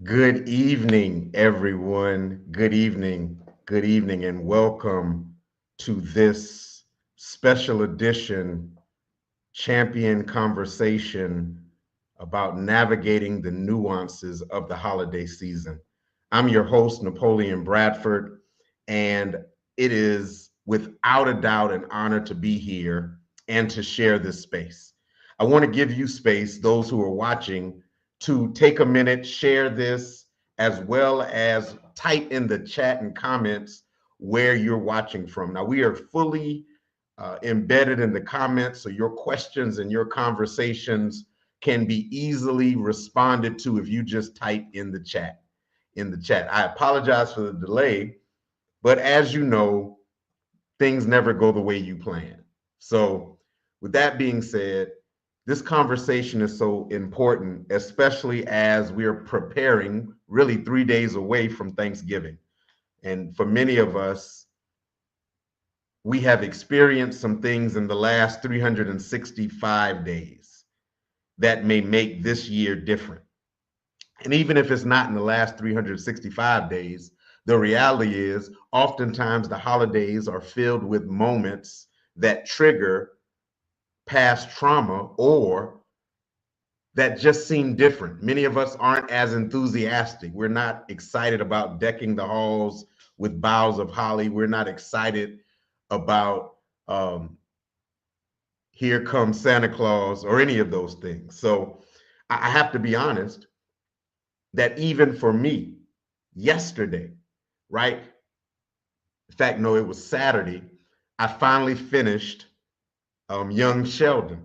Good evening, everyone. Good evening, and welcome to this special edition champion conversation about navigating the nuances of the holiday season. I'm your host, Napoleon Bradford, and it is without a doubt an honor to be here and to share this space. I want to give you space, those who are watching, to take a minute, share this, as well as type in the chat and comments where you're watching from. Now, we are fully embedded in the comments, so your questions and your conversations can be easily responded to if you just type in the chat. I apologize for the delay, but as you know, things never go the way you plan. So, with that being said, this conversation is so important, especially as we're preparing really 3 days away from Thanksgiving. And for many of us, we have experienced some things in the last 365 days that may make this year different. And even if it's not in the last 365 days, the reality is oftentimes the holidays are filled with moments that trigger past trauma or that just seem different. Many of us aren't as enthusiastic. We're not excited about decking the halls with boughs of holly. We're not excited about here comes Santa Claus or any of those things. So I have to be honest that even for me, yesterday, right? In fact, no, it was Saturday, I finally finished Young Sheldon,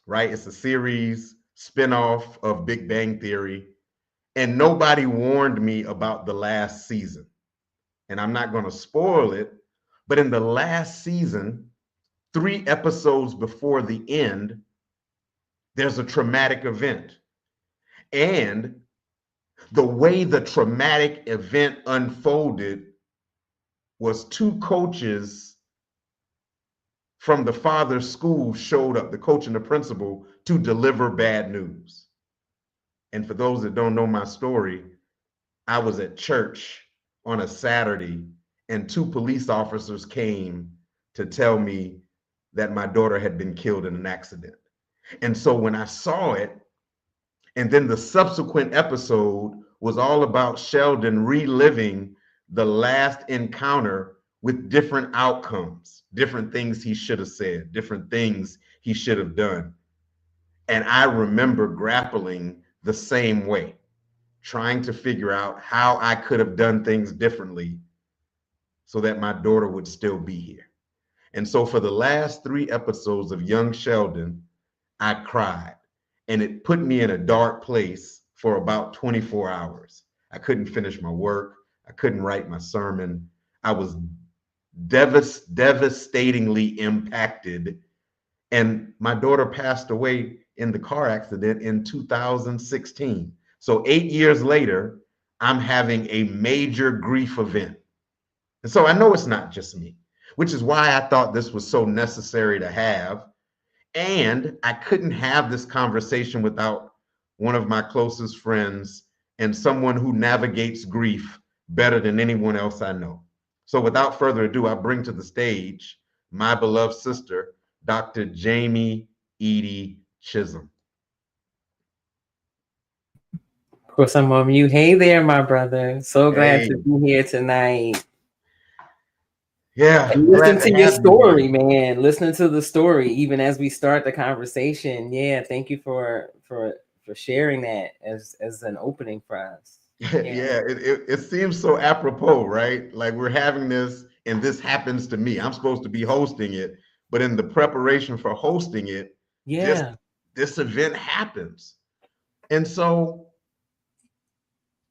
right? It's a series spinoff of Big Bang Theory. And nobody warned me about the last season. And I'm not going to spoil it, but in the last season, 3 episodes before the end, there's a traumatic event. And the way the traumatic event unfolded was two coaches from the father's school showed up, the coach and the principal, to deliver bad news. And for those that don't know my story, I was at church on a Saturday, and 2 police officers came to tell me that my daughter had been killed in an accident. And so when I saw it, and then the subsequent episode was all about Sheldon reliving the last encounter with different outcomes, different things he should have said, different things he should have done. And I remember grappling the same way, trying to figure out how I could have done things differently so that my daughter would still be here. And so for the last 3 episodes of Young Sheldon, I cried, and it put me in a dark place for about 24 hours. I couldn't finish my work. I couldn't write my sermon. I was devastatingly impacted. And my daughter passed away in the car accident in 2016. So 8 years later, I'm having a major grief event. And so I know it's not just me, which is why I thought this was so necessary to have. And I couldn't have this conversation without one of my closest friends and someone who navigates grief better than anyone else I know. So without further ado, I bring to the stage my beloved sister, Dr. Jamie Eaddy Chism. Of course, I'm on mute. Hey there, my brother. So glad Hey, to be here tonight. yeah, And listen glad to to your have you here. story, man. Listening to the story, even as we start the conversation. Yeah, thank you for sharing that as an opening for us. Yeah. Yeah, it seems so apropos, right? Like we're having this, and this happens to me. I'm supposed to be hosting it, but in the preparation for hosting it, this Yeah. this event happens. And so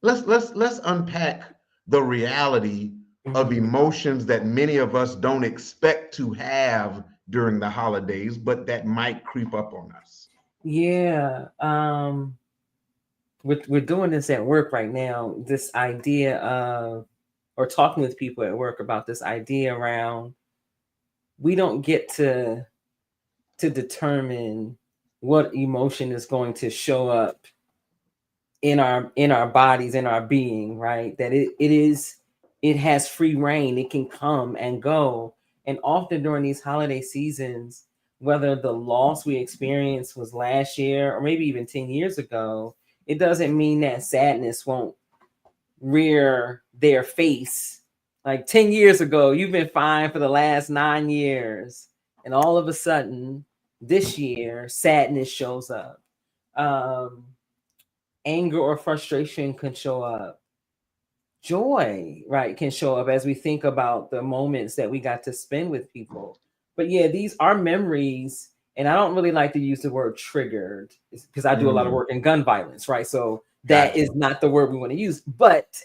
let's unpack the reality of Mhm. emotions that many of us don't expect to have during the holidays, but that might creep up on us. Yeah. We're doing this at work right now. This idea of, or talking with people at work about this idea around, we don't get to determine what emotion is going to show up in our bodies, in our being, right? That it has free reign. It can come and go. And often during these holiday seasons, whether the loss we experienced was last year or maybe even 10 years ago, it doesn't mean that sadness won't rear their face. Like 10 years ago, you've been fine for the last 9 years. And all of a sudden, this year, sadness shows up. Anger or frustration can show up. Joy, right, can show up as we think about the moments that we got to spend with people. But yeah, these are memories. And I don't really like to use the word triggered because I do a lot of work in gun violence, right? So that is not the word we want to use. But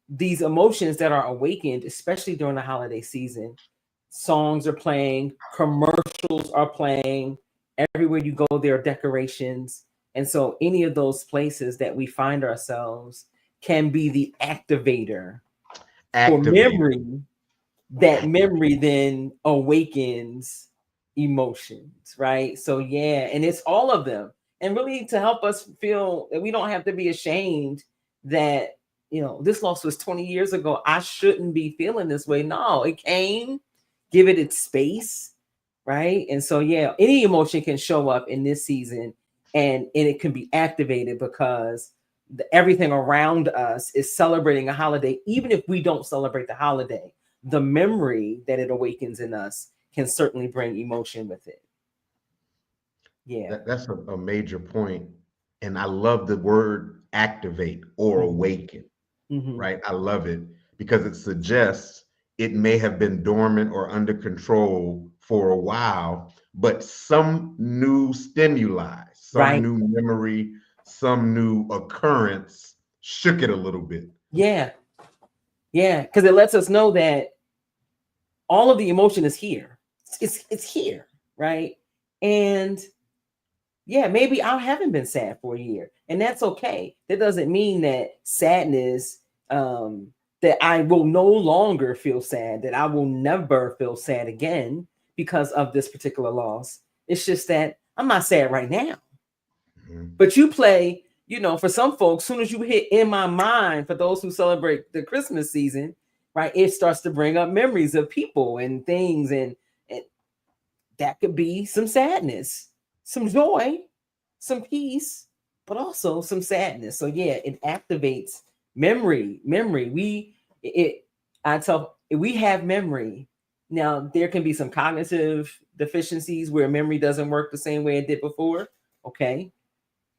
these emotions that are awakened, especially during the holiday season, songs are playing, commercials are playing, everywhere you go, there are decorations. And so any of those places that we find ourselves can be the activator for memory. That memory then awakens emotions, right? So yeah, and it's all of them. And really to help us feel that we don't have to be ashamed that, you know, this loss was 20 years ago. I shouldn't be feeling this way. No, it came, give it its space, right? And so yeah, any emotion can show up in this season and it can be activated because everything around us is celebrating a holiday. Even if we don't celebrate the holiday, the memory that it awakens in us can certainly bring emotion with it. Yeah. That's a major point. And I love the word activate or awaken, right? I love it because it suggests it may have been dormant or under control for a while, but some new stimuli, some new memory, some new occurrence shook it a little bit. Yeah. Yeah. Because it lets us know that all of the emotion is here. It's here, right? And yeah, maybe I haven't been sad for a year, and that's okay. That doesn't mean that sadness, that I will no longer feel sad, that I will never feel sad again because of this particular loss. It's just that I'm not sad right now. But you play, you know, for some folks, soon as you hit in my mind, for those who celebrate the Christmas season, right, it starts to bring up memories of people and things, and that could be some sadness, some joy, some peace, but also some sadness. So yeah, it activates memory. We have memory. Now there can be some cognitive deficiencies where memory doesn't work the same way it did before. Okay.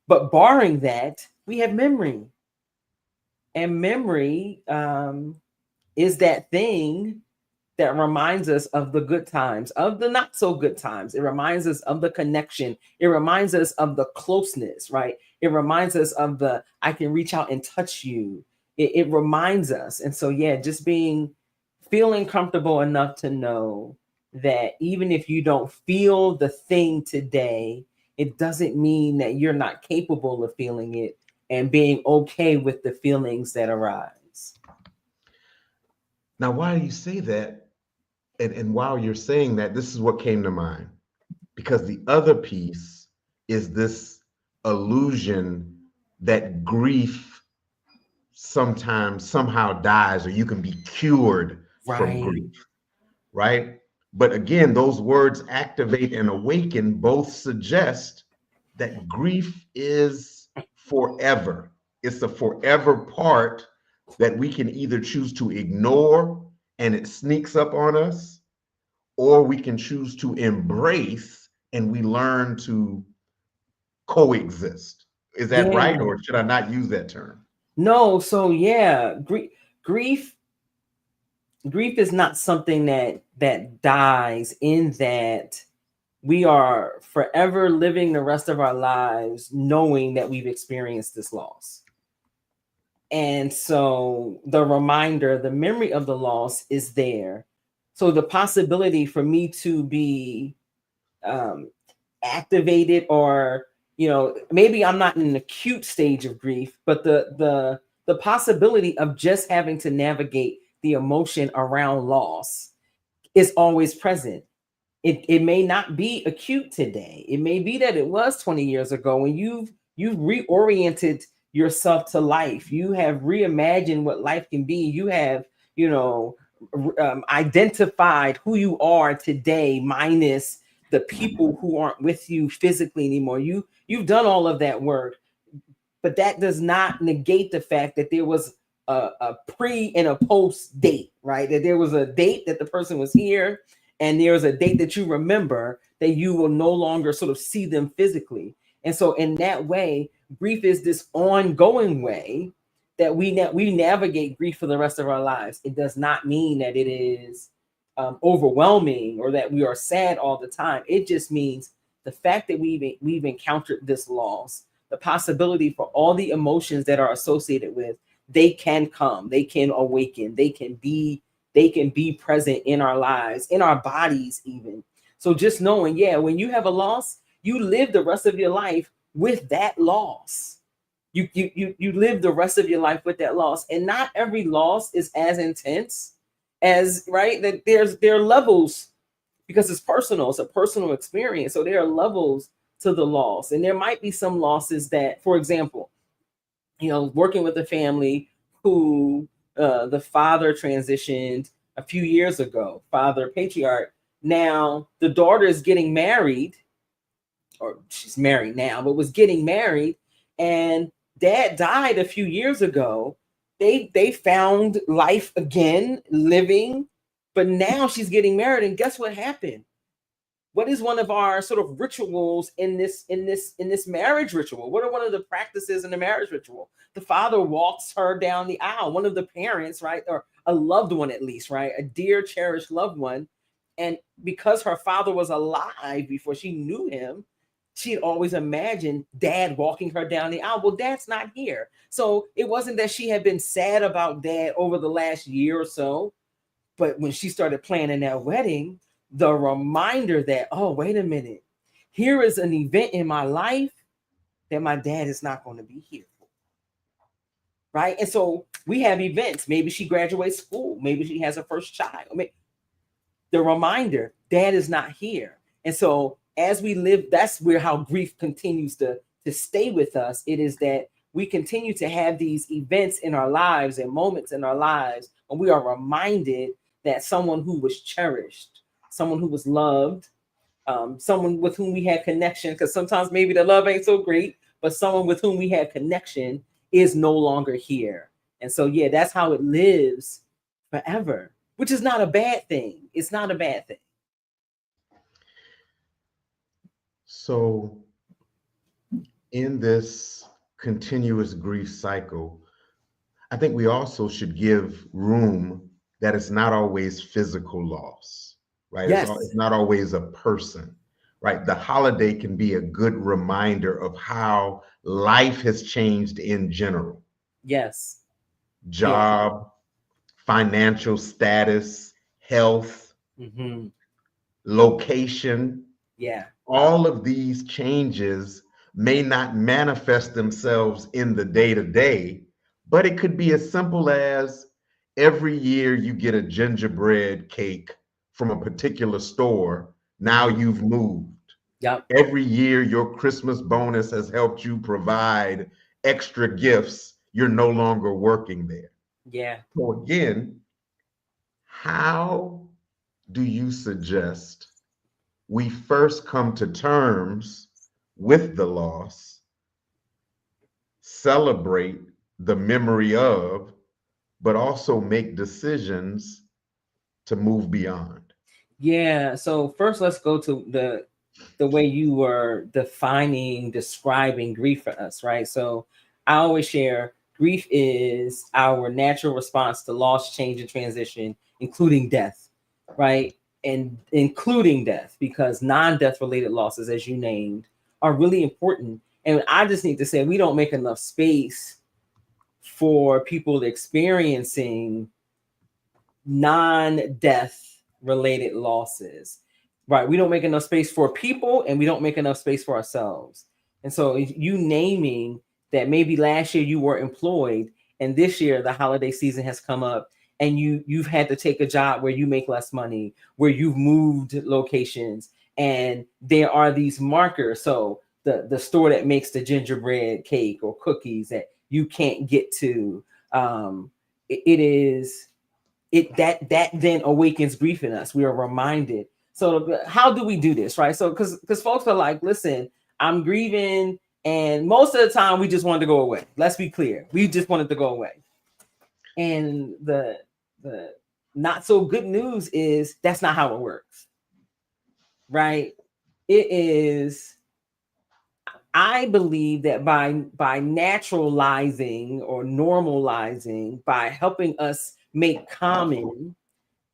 But barring that, we have memory. And memory is that thing that reminds us of the good times, of the not so good times. It reminds us of the connection. It reminds us of the closeness, right? It reminds us of the, I can reach out and touch you. It reminds us. And so, yeah, just feeling comfortable enough to know that even if you don't feel the thing today, it doesn't mean that you're not capable of feeling it and being okay with the feelings that arise. Now, why do you say that? And while you're saying that, this is what came to mind. Because the other piece is this illusion that grief sometimes somehow dies or you can be cured from grief, right? But again, those words activate and awaken both suggest that grief is forever. It's a forever part that we can either choose to ignore and it sneaks up on us, or we can choose to embrace and we learn to coexist. Is that right? Or should I not use that term? No. So yeah, grief is not something that dies, in that we are forever living the rest of our lives knowing that we've experienced this loss. And so the reminder, the memory of the loss is there. So the possibility for me to be activated, or, you know, maybe I'm not in an acute stage of grief, but the possibility of just having to navigate the emotion around loss is always present. It may not be acute today. It may be that it was 20 years ago, and you've reoriented yourself to life. You have reimagined what life can be. You have, identified who you are today, minus the people who aren't with you physically anymore. You've done all of that work, but that does not negate the fact that there was a pre and a post date, right? That there was a date that the person was here, and there was a date that you remember that you will no longer sort of see them physically. And so in that way, grief is this ongoing way that we navigate grief for the rest of our lives. It does not mean that it is overwhelming or that we are sad all the time. It just means the fact that we've encountered this loss, the possibility for all the emotions that are associated with, they can come, they can awaken, they can be present in our lives, in our bodies even. So just knowing, when you have a loss, you live the rest of your life with that loss. You live the rest of your life with that loss. And not every loss is as intense as, right, that there are levels, because it's personal, it's a personal experience. So there are levels to the loss. And there might be some losses that, for example, working with a family who the father transitioned a few years ago, father patriarch. Now the daughter is getting married, or she's married now, but was getting married, and dad died a few years ago. They found life again, living, but now she's getting married, and guess what happened? What is one of our sort of rituals in this marriage ritual? What are one of the practices in the marriage ritual? The father walks her down the aisle, one of the parents, right? Or a loved one, at least, right? A dear, cherished loved one. And because her father was alive before she knew him, she had always imagined dad walking her down the aisle. Well, dad's not here. So it wasn't that she had been sad about dad over the last year or so, but when she started planning that wedding, the reminder that, oh, wait a minute, here is an event in my life that my dad is not going to be here for. Right? And so we have events. Maybe she graduates school. Maybe she has her first child. The reminder, dad is not here. And so as we live, that's where how grief continues to stay with us. It is that we continue to have these events in our lives and moments in our lives when we are reminded that someone who was cherished, someone who was loved, someone with whom we had connection, because sometimes maybe the love ain't so great, but someone with whom we had connection is no longer here. And so, that's how it lives forever, which is not a bad thing. It's not a bad thing. So in this continuous grief cycle, I think we also should give room that it's not always physical loss, right? Yes. It's not always a person, right? The holiday can be a good reminder of how life has changed in general. Yes. Job, financial status, health, location. Yeah. All of these changes may not manifest themselves in the day-to-day, but it could be as simple as every year you get a gingerbread cake from a particular store. Now you've moved. Yep. Every year your Christmas bonus has helped you provide extra gifts. You're no longer working there. Yeah. So again, how do you suggest we first come to terms with the loss, celebrate the memory of, but also make decisions to move beyond? Yeah. So first, let's go to the way you were describing grief for us, right? So I always share grief is our natural response to loss, change, and transition, including death, right? And including death, because non-death related losses, as you named, are really important. And I just need to say, we don't make enough space for people experiencing non-death related losses, right? We don't make enough space for people, and we don't make enough space for ourselves. And so you naming that maybe last year you were employed and this year the holiday season has come up and you've had to take a job where you make less money, where you've moved locations, and there are these markers. So the store that makes the gingerbread cake or cookies that you can't get to. That then awakens grief in us. We are reminded. So how do we do this, right? So because folks are like, listen, I'm grieving, and most of the time we just wanted to go away. Let's be clear, we just wanted to go away. And the not so good news is that's not how it works, right? It is. I believe that by naturalizing or normalizing, by helping us make common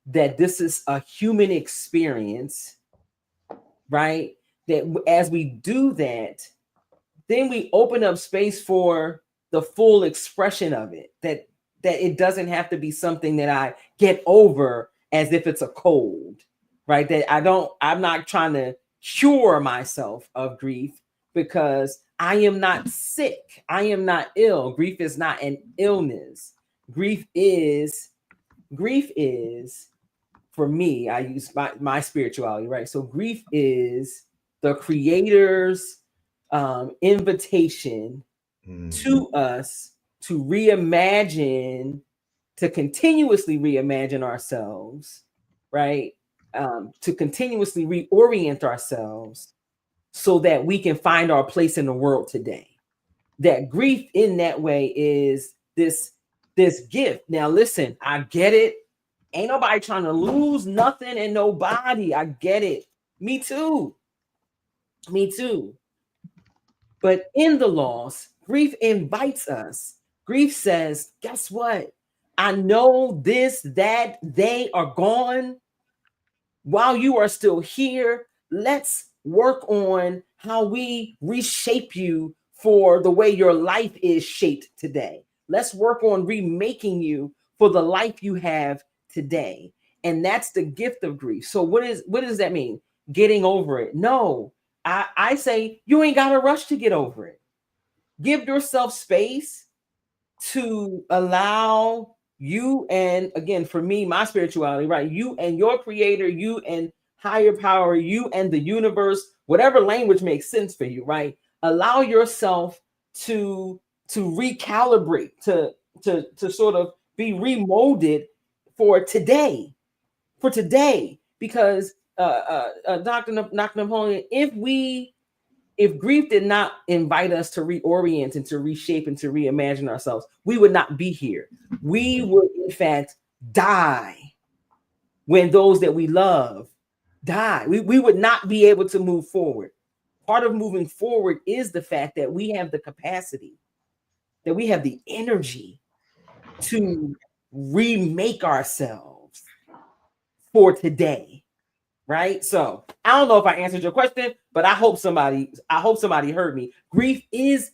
that this is a human experience, right? That as we do that, then we open up space for the full expression of it. That it doesn't have to be something that I get over as if it's a cold, right? That I'm not trying to cure myself of grief, because I am not sick. I am not ill. Grief is not an illness. Grief is, for me, I use my spirituality, right? So grief is the Creator's invitation to us to reimagine, to continuously reimagine ourselves, right? To continuously reorient ourselves so that we can find our place in the world today. That grief in that way is this gift. Now, listen, I get it. Ain't nobody trying to lose nothing and nobody. I get it. Me too. But in the loss, grief invites us. Grief says, guess what? I know this, that, they are gone. While you are still here, let's work on how we reshape you for the way your life is shaped today. Let's work on remaking you for the life you have today. And that's the gift of grief. So what does that mean? Getting over it? No, I say you ain't got to rush to get over it. Give yourself space to allow you, and again, for me, my spirituality, right? You and your Creator, you and higher power, you and the universe, whatever language makes sense for you, right? Allow yourself to recalibrate, to sort of be remolded for today, because Dr. Napoleon, if grief did not invite us to reorient and to reshape and to reimagine ourselves, we would not be here. We would, in fact, die when those that we love die. We would not be able to move forward. Part of moving forward is the fact that we have the capacity, that we have the energy to remake ourselves for today. Right? So I don't know if I answered your question, but I hope somebody heard me. Grief is,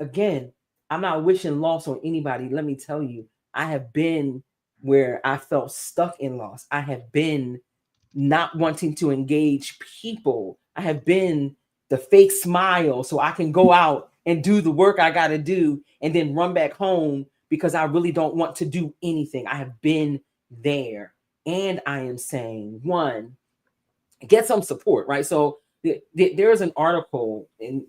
again, I'm not wishing loss on anybody. Let me tell you, I have been where I felt stuck in loss. I have been not wanting to engage people. I have been the fake smile so I can go out and do the work I got to do and then run back home because I really don't want to do anything. I have been there. And I am saying, one, get some support, right? So there's an article in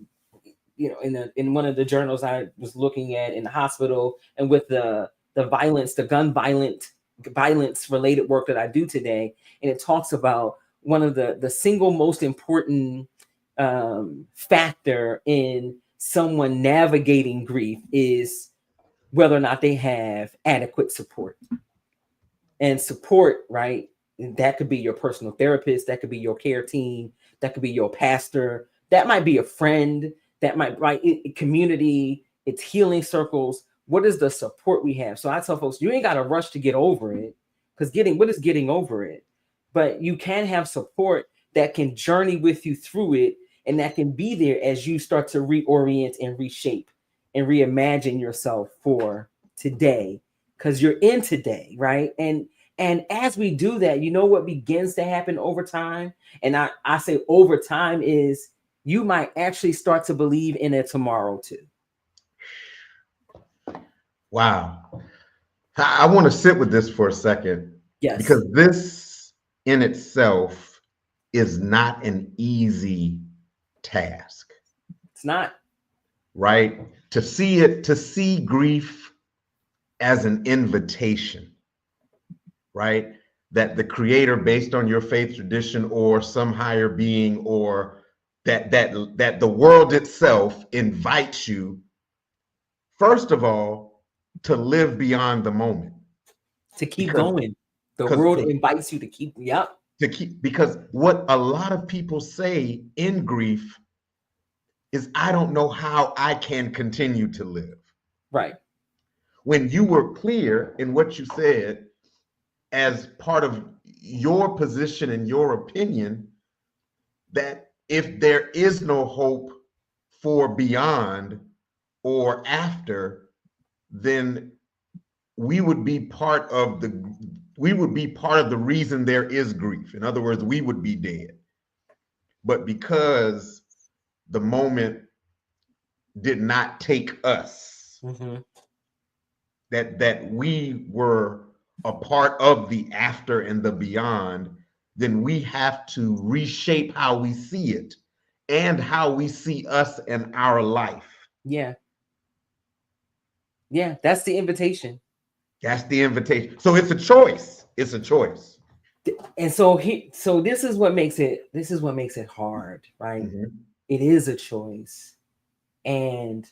one of the journals I was looking at in the hospital, and with the violence, the gun violence related work that I do today, and it talks about one of the single most important factor in someone navigating grief is whether or not they have adequate support. And support, right? That could be your personal therapist, that could be your care team, that could be your pastor, that might be a friend, that might, right? Community, it's healing circles. What is the support we have? So I tell folks, you ain't got to rush to get over it, because what is getting over it? But you can have support that can journey with you through it, and that can be there as you start to reorient and reshape and reimagine yourself for today, because you're in today, right? And as we do that, you know what begins to happen over time? And I say over time is you might actually start to believe in a tomorrow too. Wow. I want to sit with this for a second. Yes. Because this in itself is not an easy task. It's not. Right? To see grief as an invitation, right? That the creator, based on your faith tradition or some higher being, or that the world itself invites you, first of all, to live beyond the moment. To keep Because going. The because world invites you to keep, yep. because what a lot of people say in grief is, I don't know how I can continue to live. Right. When you were clear in what you said as part of your position and your opinion, that if there is no hope for beyond or after, then we would be part of the reason there is grief. In other words, we would be dead. But because the moment did not take us, that we were a part of the after and the beyond, then we have to reshape how we see it and how we see us and our life. Yeah. Yeah, that's the invitation. That's the invitation. So it's a choice. It's a choice. And so this is what makes it hard, right? It is a choice. And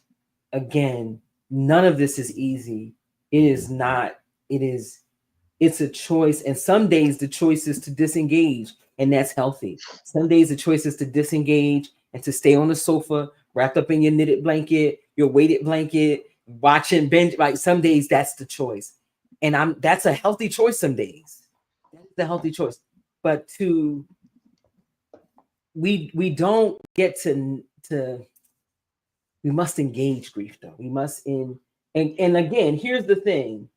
again, none of this is easy. It is not. It's a choice. And some days the choice is to disengage, and that's healthy. Some days the choice is to disengage and to stay on the sofa, wrapped up in your knitted blanket, your weighted blanket, watching binge. Like, some days that's the choice. And that's a healthy choice some days. That's the healthy choice. But we don't get to we must engage grief, though. We must and again, here's the thing.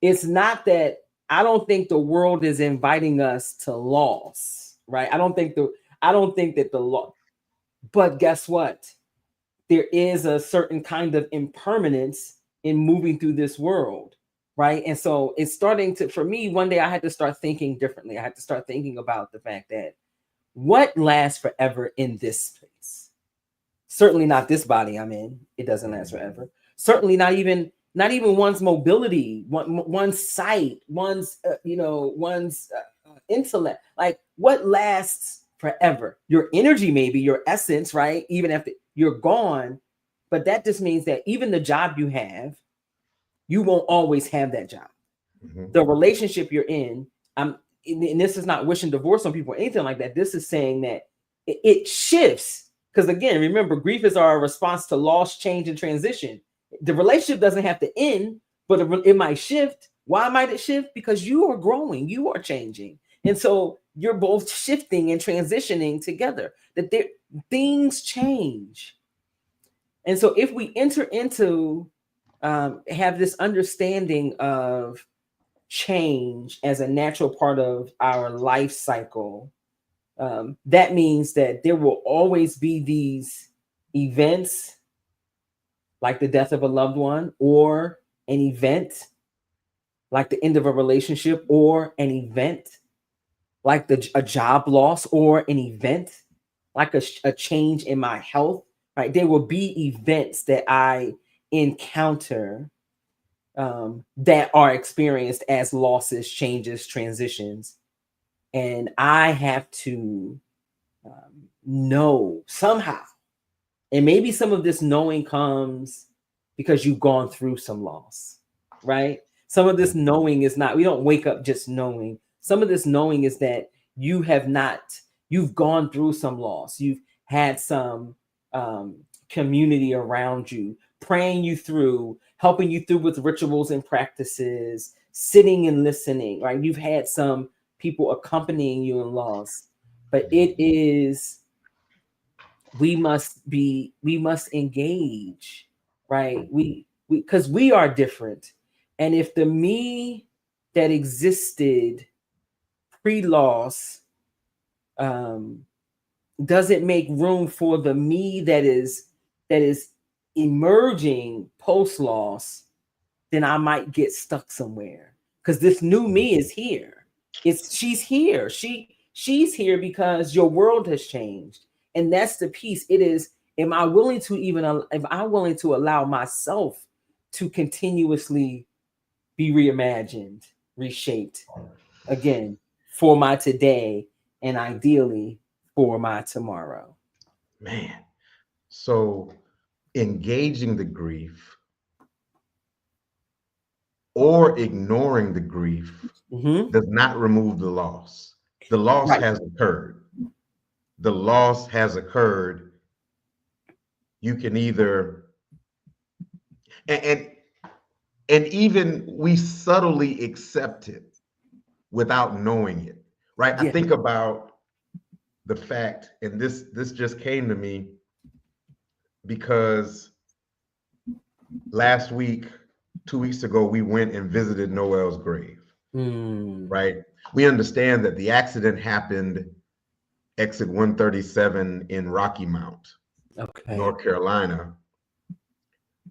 It's not that I don't think the world is inviting us to loss, right? I don't think that the law, but guess what? There is a certain kind of impermanence in moving through this world, right? And so it's starting to, for me, one day I had to start thinking differently. I had to start thinking about the fact that what lasts forever in this place? Certainly not this body I'm in. It doesn't last forever. Certainly not even one's mobility, one's sight, one's intellect. Like, what lasts forever? Your energy, maybe your essence, right? Even after you're gone, but that just means that even the job you have, you won't always have that job. The relationship you're in, and this is not wishing divorce on people or anything like that. This is saying that it shifts. Because again, remember, grief is our response to loss, change, and transition. The relationship doesn't have to end, but it might shift. Why might it shift? Because you are growing, you are changing. And so you're both shifting and transitioning together. That things change. And so if we enter into, have this understanding of change as a natural part of our life cycle, that means that there will always be these events like the death of a loved one, or an event like the end of a relationship, or an event like a job loss, or an event like a change in my health, right? There will be events that I encounter that are experienced as losses, changes, transitions. And I have to know somehow. And maybe some of this knowing comes because you've gone through some loss, right? Some of this knowing is not, we don't wake up just knowing. Some of this knowing is that you've gone through some loss. You've had some community around you, praying you through, helping you through with rituals and practices, sitting and listening, right? You've had some people accompanying you in loss, but it is, we must engage, right? Because we are different. And if the me that existed pre-loss doesn't make room for the me that is emerging post-loss, then I might get stuck somewhere. Because this new me is here. She's here. She's here because your world has changed. And that's the piece. It is, am I willing to allow myself to continuously be reimagined, reshaped again for my today, and ideally for my tomorrow. Man. So engaging the grief or ignoring the grief does not remove the loss. The loss Right. has occurred. The loss has occurred. You can either and and even we subtly accept it without knowing it, right? I Yeah. think about the fact, and this just came to me because last week, 2 weeks ago, we went and visited Noel's grave, right? We understand that the accident happened exit 137 in Rocky Mount, Okay. North Carolina.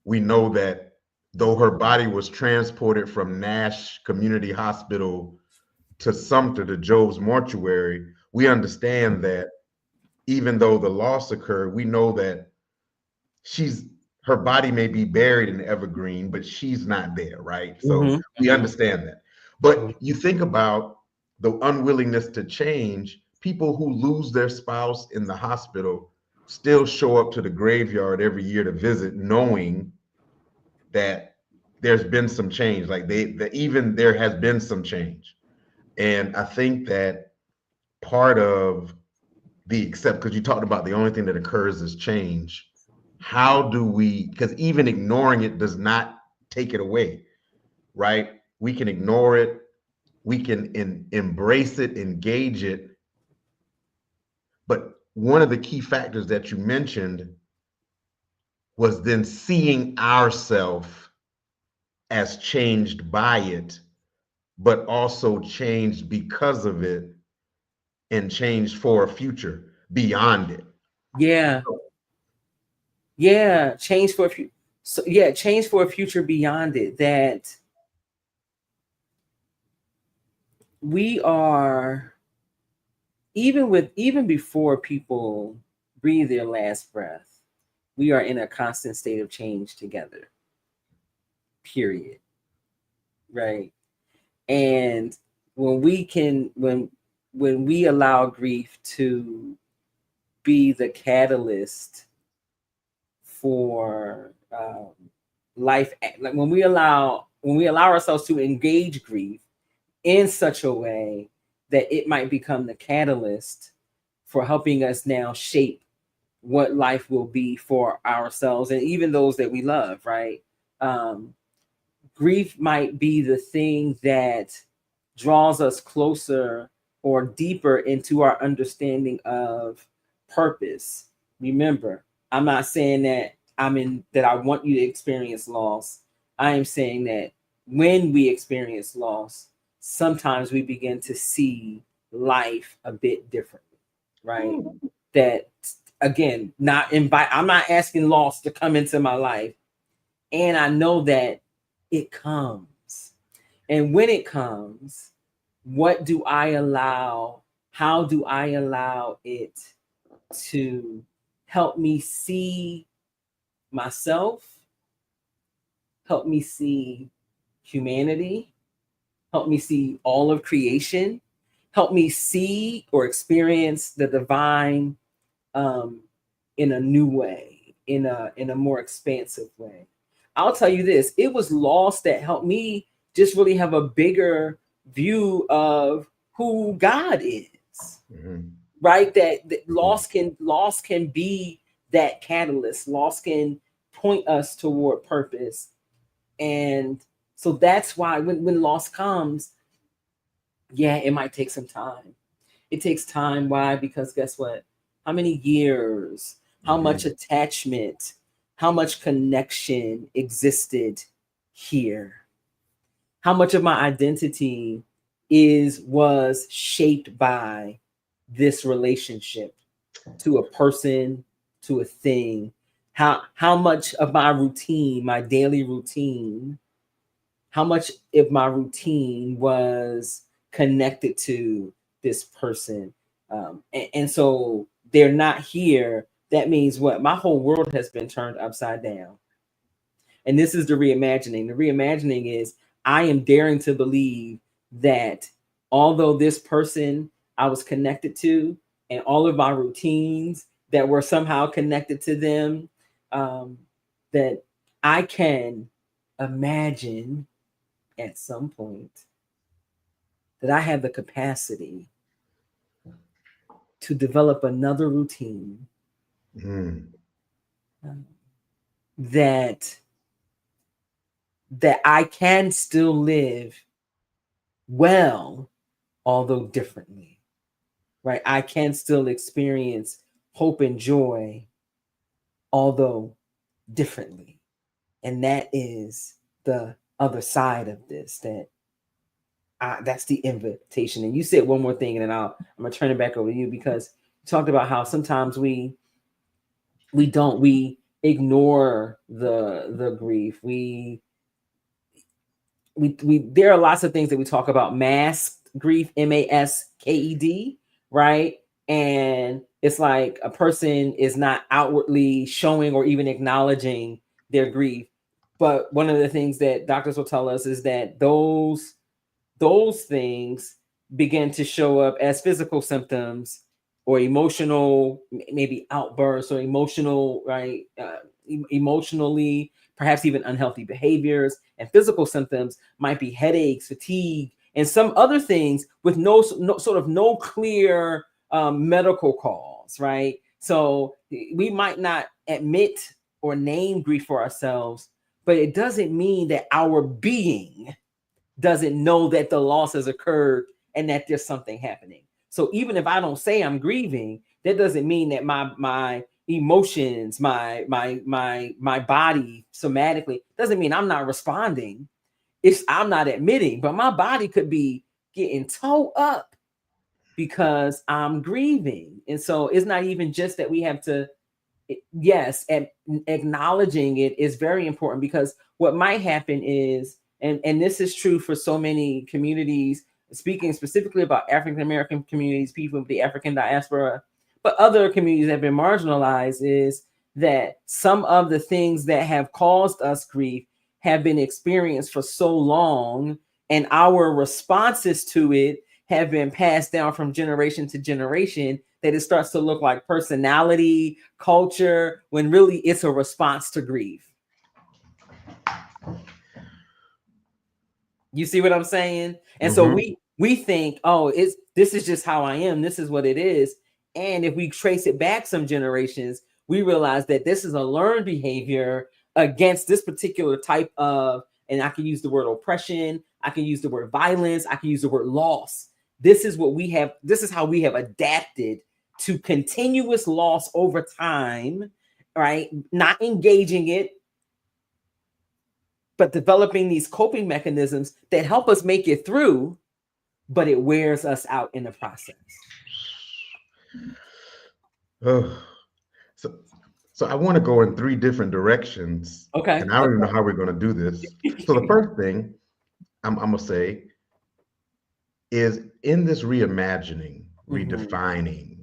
We know that though her body was transported from Nash Community Hospital to Sumter, to Job's mortuary, we understand that even though the loss occurred, we know that her body may be buried in Evergreen, but she's not there, right? So we understand that. But you think about the unwillingness to change. People who lose their spouse in the hospital still show up to the graveyard every year to visit, knowing that there's been some change. Like even there has been some change. And I think that part of because you talked about the only thing that occurs is change. How do we, because even ignoring it does not take it away, right? We can ignore it, we can embrace it, engage it. But one of the key factors that you mentioned was then seeing ourselves as changed by it, but also changed because of it, and changed for a future beyond it. Yeah. Yeah. Change for a few. So yeah, change for a future beyond it. That we are, even before people breathe their last breath, we are in a constant state of change together. Period. Right. And when we allow grief to be the catalyst for life, like when we allow ourselves to engage grief in such a way that it might become the catalyst for helping us now shape what life will be for ourselves and even those that we love, right? Grief might be the thing that draws us closer or deeper into our understanding of purpose. Remember, I'm not saying that I want you to experience loss. I am saying that when we experience loss, sometimes we begin to see life a bit differently, right? That again, I'm not asking loss to come into my life. And I know that it comes. And when it comes, what do I allow? How do I allow it to help me see myself, help me see humanity, help me see all of creation, help me see or experience the divine in a new way, in a more expansive way. I'll tell you this, it was loss that helped me just really have a bigger view of who God is. Right? That loss can be that catalyst. Loss can point us toward purpose. And so that's why when loss comes, yeah, it might take some time. It takes time. Why? Because guess what? How many years, how much attachment, how much connection existed here? How much of my identity was shaped by this relationship to a person, to a thing? How much of my routine, my daily routine, how much of my routine was connected to this person? And so they're not here, that means what? My whole world has been turned upside down. And this is the reimagining. The reimagining is I am daring to believe that although this person I was connected to and all of my routines that were somehow connected to them, that I can imagine at some point that I have the capacity to develop another routine that I can still live well, although differently, right? I can still experience hope and joy, although differently. And that is the other side of this, that's the invitation. And you said one more thing, and then I'm gonna turn it back over to you, because you talked about how sometimes we ignore the grief. We there are lots of things that we talk about. Masked grief, MASKED, right? And it's like a person is not outwardly showing or even acknowledging their grief. But one of the things that doctors will tell us is that those things begin to show up as physical symptoms or emotional, maybe outbursts, or emotional, right? Emotionally, perhaps even unhealthy behaviors. And physical symptoms might be headaches, fatigue, and some other things with no clear medical cause, right? So we might not admit or name grief for ourselves, but it doesn't mean that our being doesn't know that the loss has occurred and that there's something happening. So even if I don't say I'm grieving, that doesn't mean that my emotions, my body somatically, doesn't mean I'm not responding. It's I'm not admitting, but my body could be getting towed up because I'm grieving. And so it's not even just that we have to, yes, and acknowledging it is very important, because what might happen is, and this is true for so many communities, speaking specifically about African American communities, people of the African diaspora, but other communities that have been marginalized, is that some of the things that have caused us grief have been experienced for so long, and our responses to it have been passed down from generation to generation, that it starts to look like personality, culture, when really it's a response to grief. You see what I'm saying? And so we think, oh, this is just how I am. This is what it is. And if we trace it back some generations, we realize that this is a learned behavior against this particular type of, and I can use the word oppression, I can use the word violence, I can use the word loss. This is what we have. This is how we have adapted to continuous loss over time, right? Not engaging it, but developing these coping mechanisms that help us make it through, but it wears us out in the process. Oh, so I want to go in 3 different directions. Okay. And I don't even know how we're going to do this. So the first thing I'm going to say is, in this reimagining, redefining,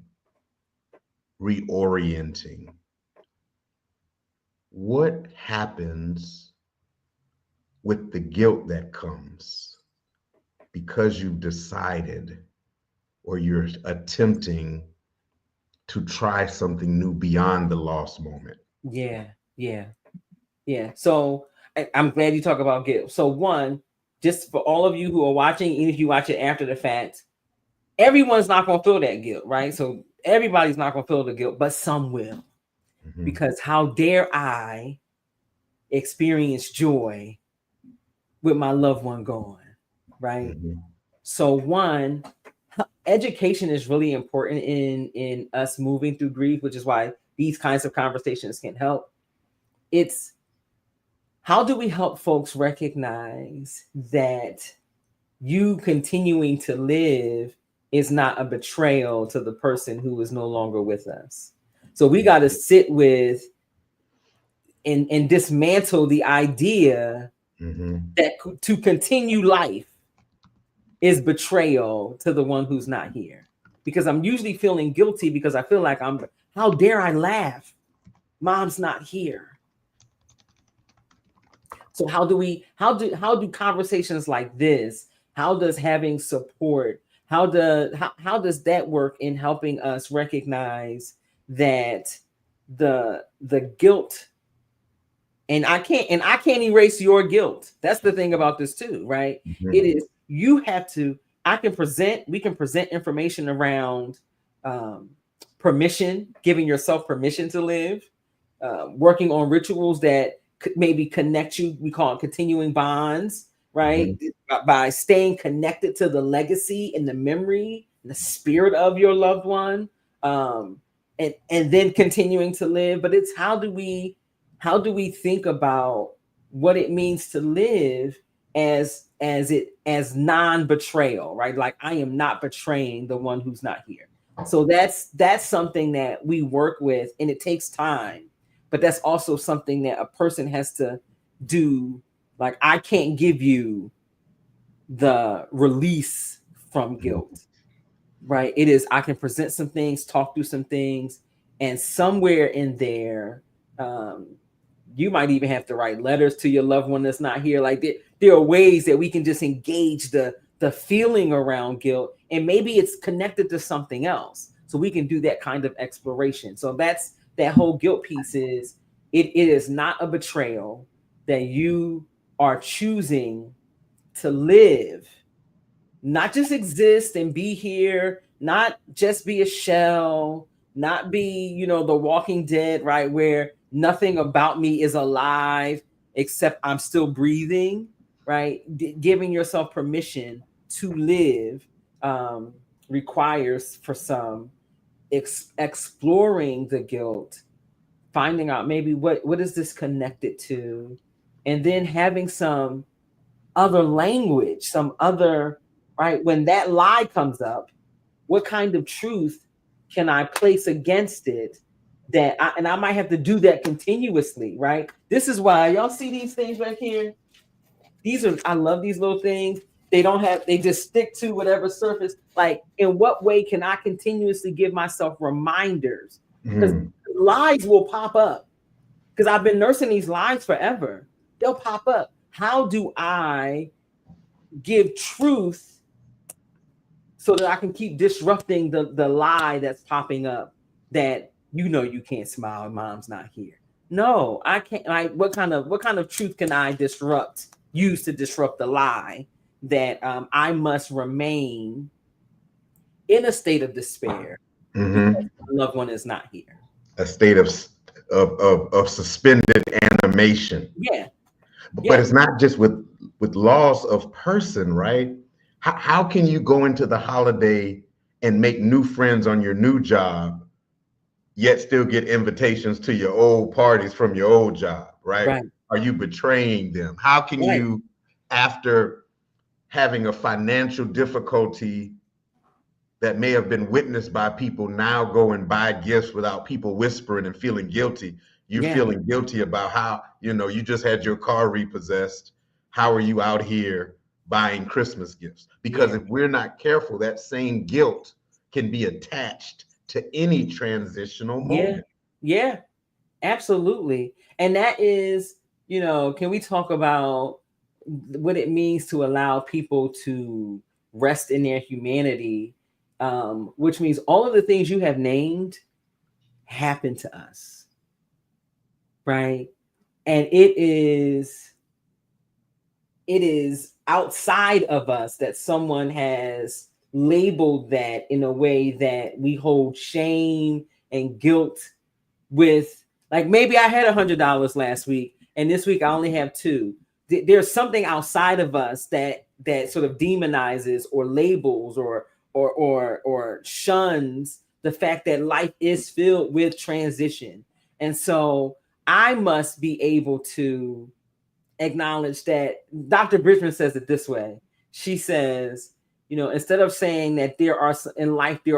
reorienting, what happens with the guilt that comes because you've decided, or you're attempting to try something new beyond the lost moment? Yeah. So I'm glad you talk about guilt. So one, just for all of you who are watching, even if you watch it after the fact, everyone's not going to feel that guilt, right? So everybody's not going to feel the guilt, but some will. Because how dare I experience joy with my loved one gone, right? So one, education is really important in us moving through grief, which is why these kinds of conversations can help. It's how do we help folks recognize that you continuing to live is not a betrayal to the person who is no longer with us. So we got to sit with and dismantle the idea that to continue life is betrayal to the one who's not here. because I'm usually feeling guilty because I feel like how dare I laugh? Mom's not here. So how do conversations like this, how does having support, how does that work in helping us recognize that the guilt, and I can't erase your guilt. That's the thing about this too, right? Mm-hmm. It is, you have to, we can present information around permission, giving yourself permission to live, working on rituals that could maybe connect you. We call it continuing bonds, right? Mm-hmm. By staying connected to the legacy and the memory and the spirit of your loved one, and then continuing to live. But it's how do we think about what it means to live as non-betrayal, right? Like, I am not betraying the one who's not here. So that's something that we work with, and it takes time, but that's also something that a person has to do. Like, I can't give you the release from guilt, right? It is, I can present some things, talk through some things, and somewhere in there, you might even have to write letters to your loved one that's not here. Like, there are ways that we can just engage the feeling around guilt, and maybe it's connected to something else. So we can do that kind of exploration. So that's that whole guilt piece is, it is not a betrayal, that you are choosing to live, not just exist and be here, not just be a shell, not be, the Walking Dead, right? Where nothing about me is alive except I'm still breathing, right? Giving yourself permission to live requires, for some, exploring the guilt, finding out maybe what is this connected to, and then having some other language, some other, right? When that lie comes up, what kind of truth can I place against it? And I might have to do that continuously, right? This is why y'all see these things right here. I love these little things. They just stick to whatever surface. Like, in what way can I continuously give myself reminders? Because lies will pop up. Because I've been nursing these lies forever. They'll pop up. How do I give truth so that I can keep disrupting the lie that's popping up, that you can't smile and mom's not here? No, I can't. Like, what kind of truth can I use to disrupt the lie that I must remain in a state of despair because my loved one is not here? A state of suspended animation. Yeah. But it's not just with loss of person, right? How can you go into the holiday and make new friends on your new job, yet still get invitations to your old parties from your old job, right? Are you betraying them? How can you, after having a financial difficulty that may have been witnessed by people, now go and buy gifts without people whispering and feeling guilty? You're feeling guilty about how, you just had your car repossessed. How are you out here buying Christmas gifts? Because if we're not careful, that same guilt can be attached to any transitional moment. Yeah, absolutely. And that is, can we talk about what it means to allow people to rest in their humanity, which means all of the things you have named happen to us. Right. And it is outside of us that someone has labeled that in a way that we hold shame and guilt with. Like, maybe I had $100 last week, and this week I only have $2. There's something outside of us that sort of demonizes or labels or shuns the fact that life is filled with transition. And so I must be able to acknowledge that. Dr. Bridgman says it this way. She says, instead of saying that there are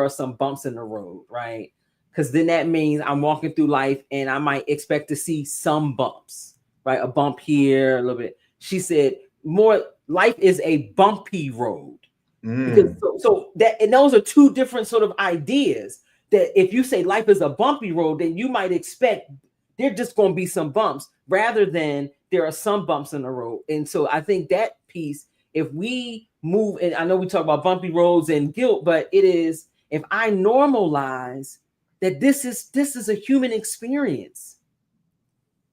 some bumps in the road, right? Because then that means I'm walking through life and I might expect to see some bumps, right? A bump here, a little bit. She said, more, life is a bumpy road. Because Mm. so that, and those are two different sort of ideas. That if you say life is a bumpy road, then you might expect there's just going to be some bumps rather than there are some bumps in the road. And so I think that piece, if we move, and I know we talk about bumpy roads and guilt, but it is, if I normalize that this is a human experience,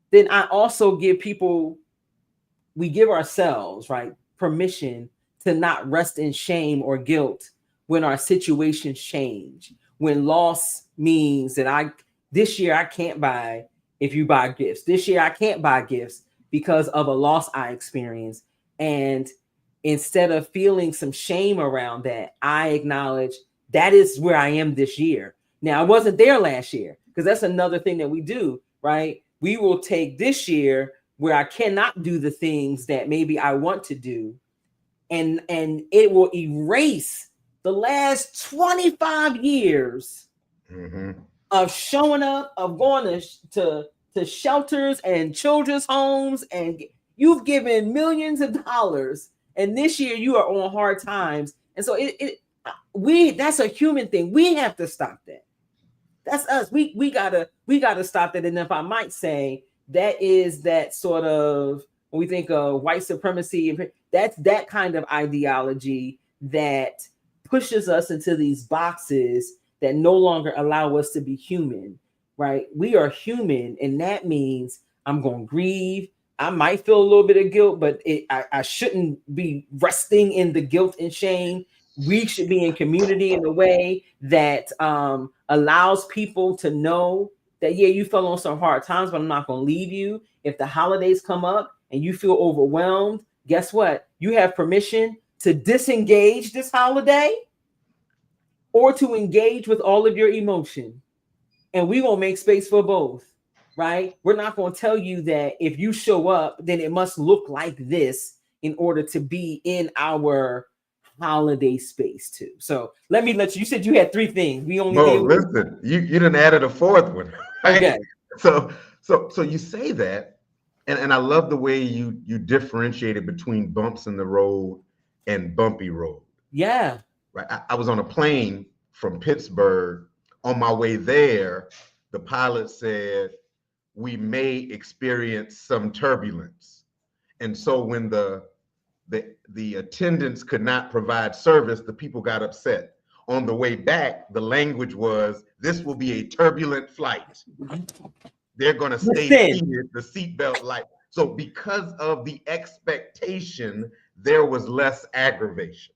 then I also give people, we give ourselves, right, permission to not rest in shame or guilt when our situations change. When loss means that this year I can't buy, if you buy gifts, this year I can't buy gifts because of a loss I experienced. And instead of feeling some shame around that, I acknowledge that is where I am this year. Now, I wasn't there last year, because that's another thing that we do, right? We will take this year where I cannot do the things that maybe I want to do, and it will erase the last 25 years of showing up, of going to shelters and children's homes, and you've given millions of dollars, and this year you are on hard times. And so that's a human thing. We have to stop that. That's us. We gotta stop that. And if I might say, that is that sort of, when we think of white supremacy, that's that kind of ideology that pushes us into these boxes that no longer allow us to be human, right? We are human, and that means I'm going to grieve. I might feel a little bit of guilt, but I shouldn't be resting in the guilt and shame. We should be in community in a way that allows people to know that, yeah, you fell on some hard times, but I'm not going to leave you. If the holidays come up and you feel overwhelmed, guess what? You have permission to disengage this holiday or to engage with all of your emotion. And we won't make space for both, right? We're not going to tell you that if you show up, then it must look like this in order to be in our holiday space too. So let you said you had three things. We only did. Listen, you didn't added a fourth one, right? Okay. So you say that, and I love the way you differentiated between bumps in the road and bumpy road. Yeah. Right. I was on a plane from Pittsburgh. On my way there, the pilot said, we may experience some turbulence. And so when the attendants could not provide service, the people got upset. On the way back, the language was, this will be a turbulent flight. They're going to stay seated, the seatbelt light. So because of the expectation, there was less aggravation,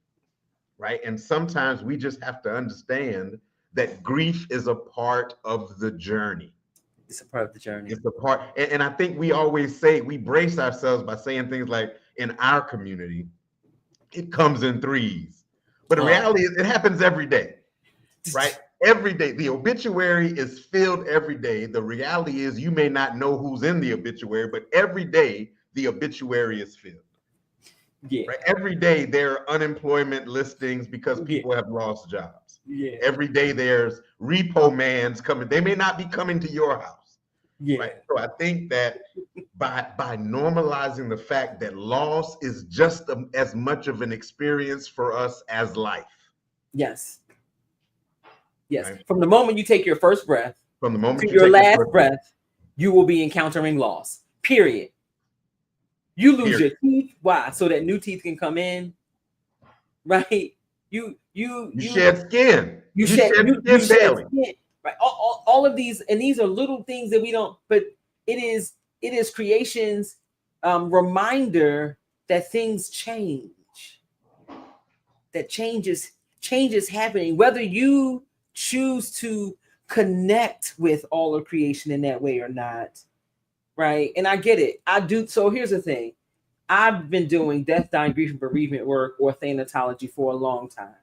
right? And sometimes we just have to understand that grief is a part of the journey. It's a part of the journey. It's a part. And I think we always say, we brace ourselves by saying things like, in our community, it comes in threes. But the reality is, it happens every day, right? Every day. The obituary is filled every day. The reality is, you may not know who's in the obituary, but every day the obituary is filled. Yeah. Right? Every day there are unemployment listings because people have lost jobs. Yeah. Every day there's repo mans coming. They may not be coming to your house. Yeah. Right. So I think that by normalizing the fact that loss is just as much of an experience for us as life. Yes. Yes. Right? From the moment you take your first breath, from the moment to your last breath, you will be encountering loss. Period. You lose your teeth. Why? So that new teeth can come in. Right? You shed skin. You shed skin. Right. All of these, and these are little things that we don't, but it is creation's reminder that things change. That change is happening, whether you choose to connect with all of creation in that way or not. Right. And I get it. I do. So here's the thing. I've been doing death, dying, grief, and bereavement work or thanatology for a long time.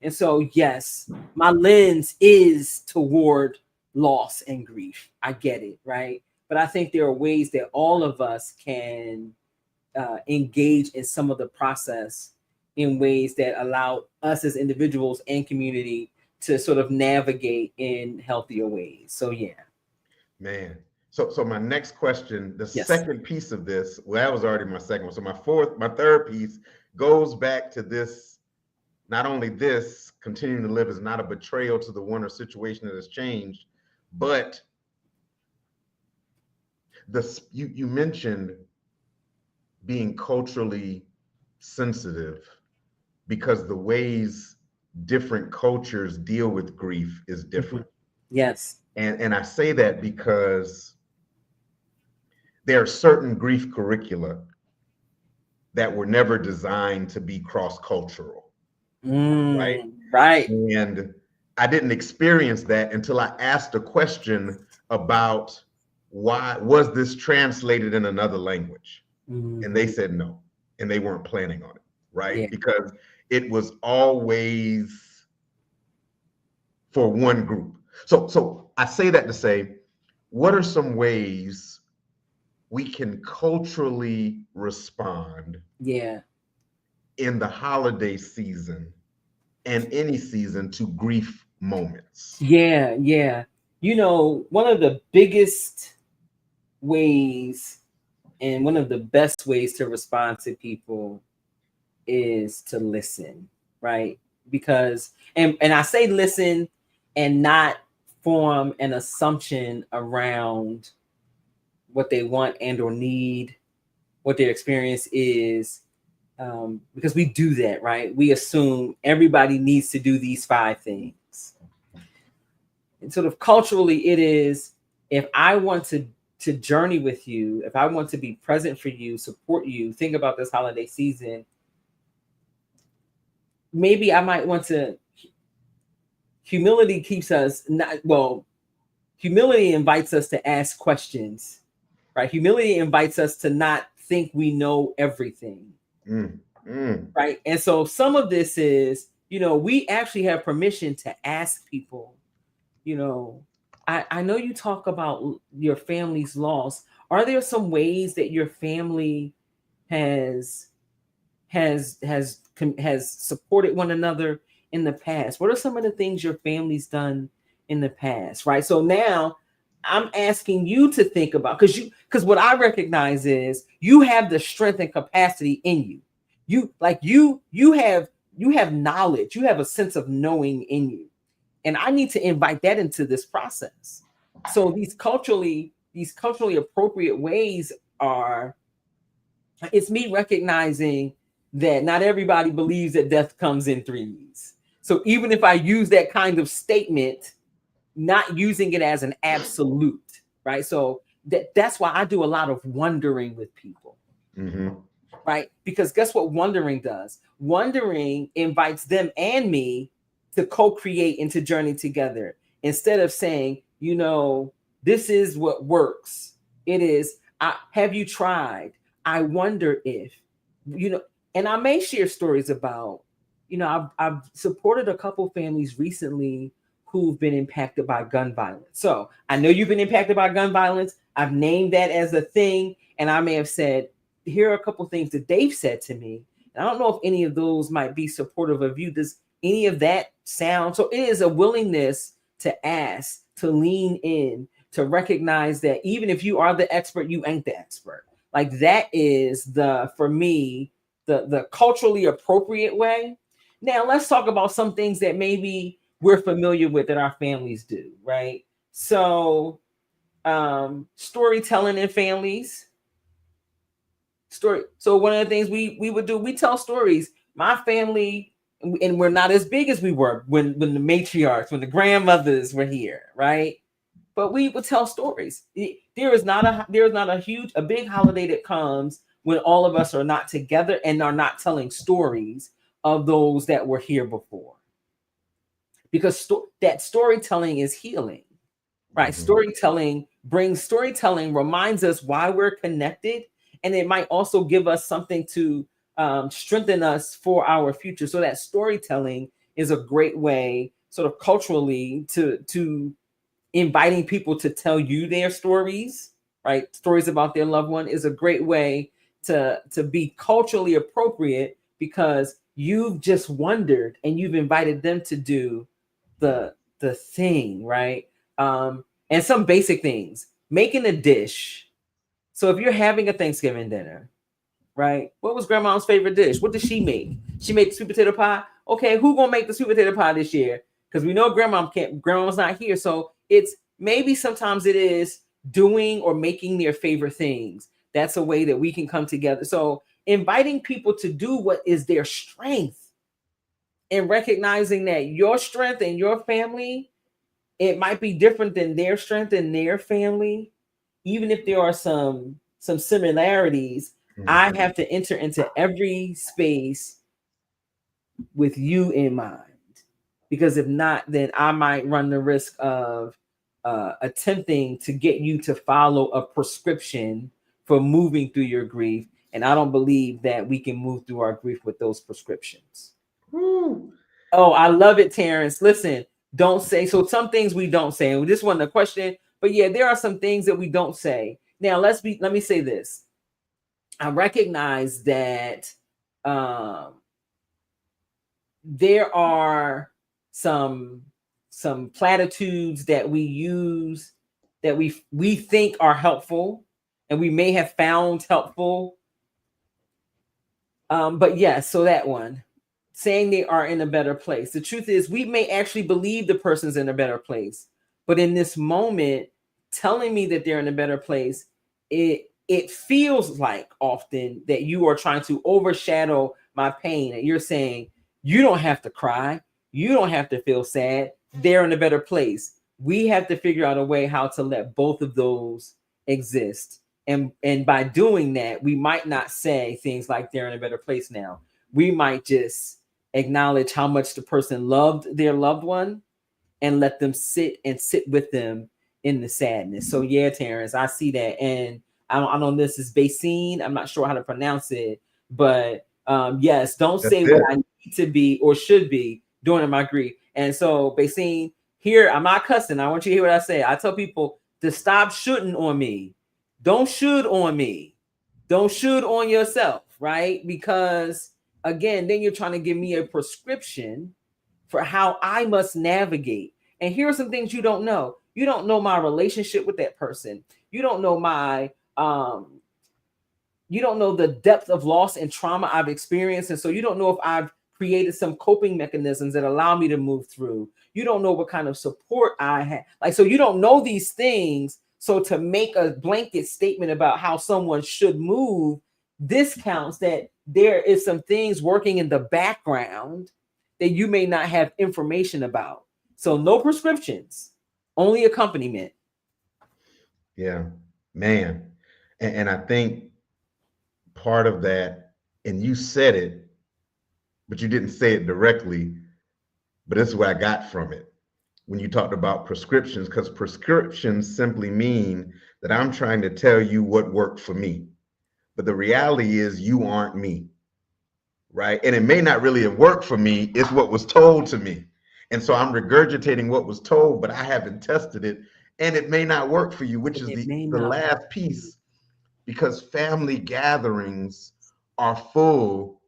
And so, yes, my lens is toward loss and grief. I get it, right? But I think there are ways that all of us can engage in some of the process in ways that allow us as individuals and community to sort of navigate in healthier ways. So, yeah. Man. So my next question, the second piece of this, well, that was already my second one. So my third piece goes back to this not only this, continuing to live is not a betrayal to the one or situation that has changed, but you mentioned being culturally sensitive because the ways different cultures deal with grief is different. Yes. And I say that because there are certain grief curricula that were never designed to be cross-cultural, right? Right. And I didn't experience that until I asked a question about why was this translated in another language? And they said no, and they weren't planning on it, right? Yeah. Because it was always for one group. So I say that to say, what are some ways we can culturally respond Yeah. in the holiday season and any season to grief moments? Yeah. Yeah. You know, one of the biggest ways and one of the best ways to respond to people is to listen, right? Because and I say listen and not form an assumption around what they want and or need, what their experience is, because we do that, right? We assume everybody needs to do these 5 things. And sort of culturally, it is, if I want to journey with you, if I want to be present for you, support you, think about this holiday season, maybe I might want to. Humility keeps us not well. Humility invites us to ask questions, right? Humility invites us to not think we know everything, right? And so some of this is, we actually have permission to ask people, I know you talk about your family's loss. Are there some ways that your family has supported one another in the past? What are some of the things your family's done in the past, right? So now I'm asking you to think about, because what I recognize is you have the strength and capacity in you. You have knowledge, you have a sense of knowing in you. And I need to invite that into this process. So these culturally appropriate ways are, it's me recognizing that not everybody believes that death comes in threes. So even if I use that kind of statement, not using it as an absolute, right? So that's why I do a lot of wondering with people, right? Because guess what wondering does? Wondering invites them and me to co-create and to journey together. Instead of saying, this is what works. It is, have you tried? I wonder if, and I may share stories about, I've supported a couple families recently who've been impacted by gun violence. So I know you've been impacted by gun violence. I've named that as a thing. And I may have said, here are a couple things that they've said to me. And I don't know if any of those might be supportive of you. Does any of that sound? So it is a willingness to ask, to lean in, to recognize that even if you are the expert, you ain't the expert. Like that is for me, the culturally appropriate way. Now let's talk about some things that maybe we're familiar with that our families do, right? So storytelling in families. So one of the things we would do, we tell stories. My family, and we're not as big as we were when the matriarchs, when the grandmothers were here, right? But we would tell stories. There is not a big holiday that comes when all of us are not together and are not telling stories of those that were here before. Because that storytelling is healing, right? Storytelling reminds us why we're connected, and it might also give us something to strengthen us for our future. So that storytelling is a great way, sort of culturally, to inviting people to tell you their stories, right? Stories about their loved one is a great way to be culturally appropriate, because you've just wondered and you've invited them to do the thing, right? And some basic things, making a dish. So if you're having a Thanksgiving dinner, right? What was grandma's favorite dish? What did she make? She made the sweet potato pie. Okay, who gonna make the sweet potato pie this year? Because we know grandma's not here. So it's maybe sometimes it is doing or making their favorite things. That's a way that we can come together. So inviting people to do what is their strength and recognizing that your strength and your family, it might be different than their strength and their family. Even if there are some similarities, I have to enter into every space with you in mind, because if not, then I might run the risk of attempting to get you to follow a prescription for moving through your grief, and I don't believe that we can move through our grief with those prescriptions. Woo. Oh, I love it, Terrence. Listen, don't say so. Some things we don't say, and this wasn't a question, but yeah, there are some things that we don't say. Now, let me say this. I recognize that there are some platitudes that we use that we think are helpful and we may have found helpful. But yes, so that one, saying they are in a better place. The truth is, we may actually believe the person's in a better place, but in this moment, telling me that they're in a better place, it feels like often that you are trying to overshadow my pain. And you're saying, you don't have to cry. You don't have to feel sad. They're in a better place. We have to figure out a way how to let both of those exist. And by doing that, we might not say things like they're in a better place now. We might just acknowledge how much the person loved their loved one and let them sit with them in the sadness. So yeah, Terrence, I see that. And I don't know, this is Basine. I'm not sure how to pronounce it, but yes, don't say what I need to be or should be during my grief. And so Basine, here, I'm not cussing. I want you to hear what I say. I tell people to stop shooting on me. Don't should on me. Don't should on yourself, right? Because again, then you're trying to give me a prescription for how I must navigate. And here are some things you don't know. You don't know my relationship with that person. You don't know my you don't know the depth of loss and trauma I've experienced. And so you don't know if I've created some coping mechanisms that allow me to move through. You don't know what kind of support I have. Like, so you don't know these things. So to make a blanket statement about how someone should move discounts that there is some things working in the background that you may not have information about. So no prescriptions, only accompaniment. Yeah, man. And I think part of that, and you said it, but you didn't say it directly, but this is what I got from it when you talked about prescriptions, because prescriptions simply mean that I'm trying to tell you what worked for me. But the reality is you aren't me, right? And it may not really have worked for me. It's what was told to me. And so I'm regurgitating what was told, but I haven't tested it. And it may not work for you, which is the last piece, because family gatherings are full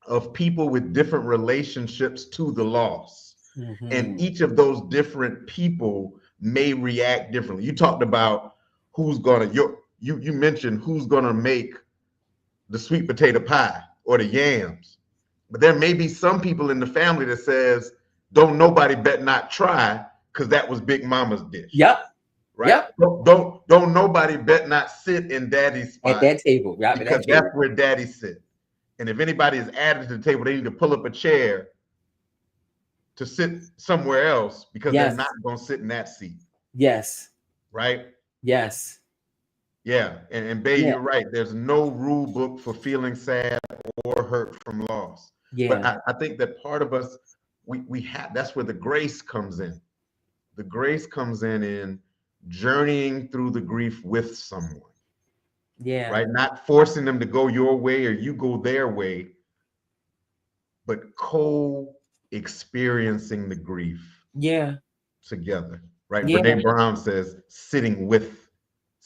of people with different relationships to the loss. Mm-hmm. And each of those different people may react differently. You talked about who's gonna, you mentioned who's gonna make the sweet potato pie or the yams. But there may be some people in the family that says, don't nobody bet not try, because that was Big Mama's dish. Yep. Right? Yep. Don't nobody bet not sit in daddy's spot at that table. Yep, because that's where daddy sits. And if anybody is added to the table, they need to pull up a chair to sit somewhere else because they're not going to sit in that seat. Yes. Right? Yes. Yeah. And Bay, you're right. There's no rule book for feeling sad or hurt from loss. Yeah. But I think that part of us, we have, that's where the grace comes in. The grace comes in journeying through the grief with someone. Yeah. Right. Not forcing them to go your way or you go their way, but co-experiencing the grief. Yeah. Together. Right. Yeah. Brene Brown says sitting with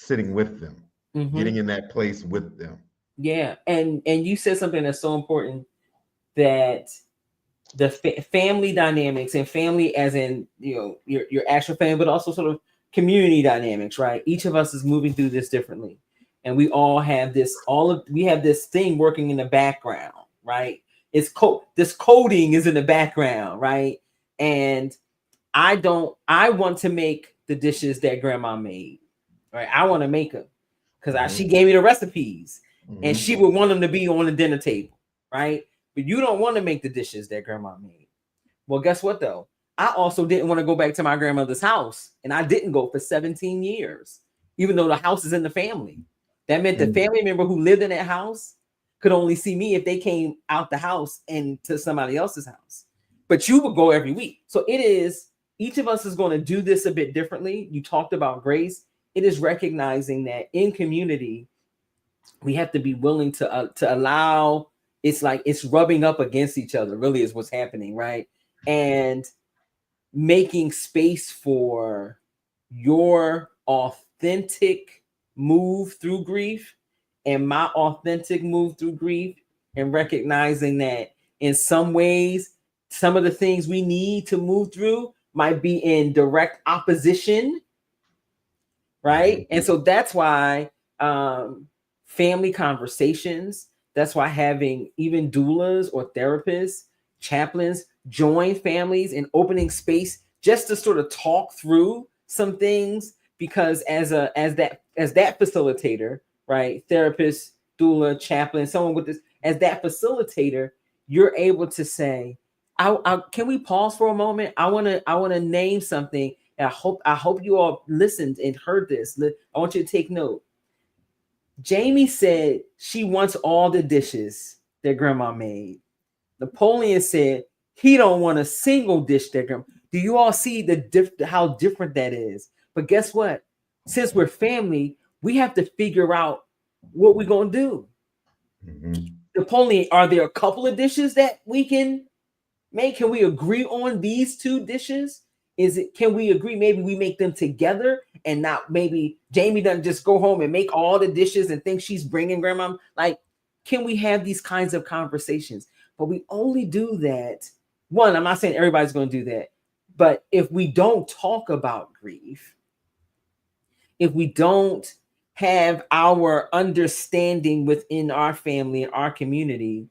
them, mm-hmm. Getting in that place with them. Yeah. And you said something that's so important, that the family dynamics, and family as in, you know, your actual family, but also sort of community dynamics, right? Each of us is moving through this differently. And we all have this, we have this thing working in the background, right? This coding is in the background, right? And I want to make the dishes that grandma made, right? I want to make them because she gave me the recipes, and she would want them to be on the dinner table, right? But you don't want to make the dishes that grandma made. Well, guess what though? I also didn't want to go back to my grandmother's house, and I didn't go for 17 years, even though the house is in the family. That meant the family member who lived in that house could only see me if they came out the house and to somebody else's house. But you would go every week. So it is, each of us is going to do this a bit differently. You talked about grace. It is recognizing that in community, we have to be willing to allow, it's like it's rubbing up against each other, really is what's happening, right? And making space for your authentic move through grief and my authentic move through grief, and recognizing that in some ways, some of the things we need to move through might be in direct opposition, right? And so that's why family conversations, that's why having even doulas or therapists, chaplains join families in opening space just to sort of talk through some things, because as that facilitator, right? Therapist, doula, chaplain, someone with this, as that facilitator, you're able to say, can we pause for a moment? I want to name something. I hope you all listened and heard this. I want you to take note. Jamie said she wants all the dishes that grandma made. Napoleon said he don't want a single dish that grandma. Do you all see how different that is? But guess what? Since we're family, we have to figure out what we're gonna do. Napoleon, are there a couple of dishes that we can make? Can we agree on these two dishes? Can we agree maybe we make them together, and not maybe Jamie doesn't just go home and make all the dishes and think she's bringing grandma? Like, can we have these kinds of conversations? But we only do that. One, I'm not saying everybody's going to do that, but if we don't talk about grief, if we don't have our understanding within our family and our community,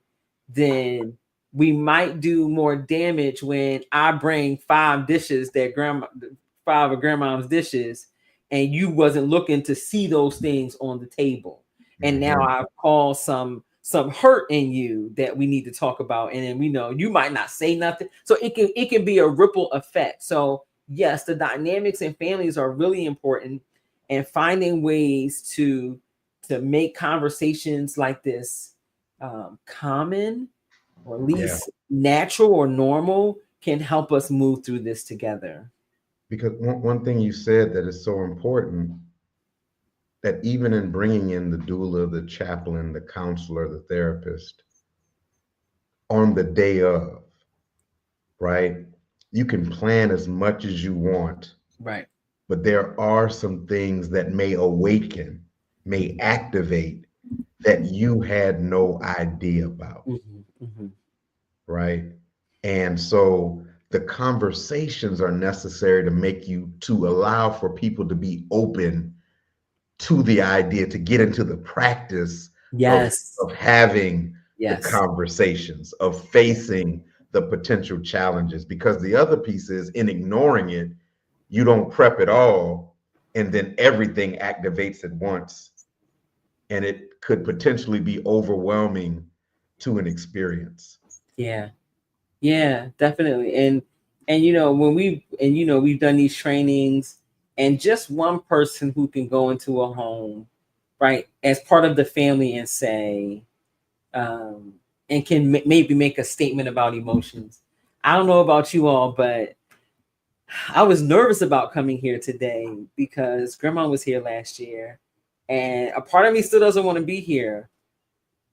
then we might do more damage when I bring five of grandma's dishes, and you wasn't looking to see those things on the table. And now I've caused some hurt in you that we need to talk about. And then we know you might not say nothing. So it can be a ripple effect. So yes, the dynamics in families are really important, and finding ways to make conversations like this common, or at least natural or normal, can help us move through this together. Because one thing you said that is so important, that even in bringing in the doula, the chaplain, the counselor, the therapist, on the day of, right? You can plan as much as you want. Right. But there are some things that may awaken, may activate, that you had no idea about. Right? And so the conversations are necessary to allow for people to be open to the idea, to get into the practice of having the conversations, of facing the potential challenges. Because the other piece is, in ignoring it, you don't prep at all, and then everything activates at once, and it could potentially be overwhelming to an experience. Yeah, definitely. And we've done these trainings, and just one person who can go into a home, right, as part of the family, and say, and can maybe make a statement about emotions. I don't know about you all, but I was nervous about coming here today because grandma was here last year, and a part of me still doesn't want to be here.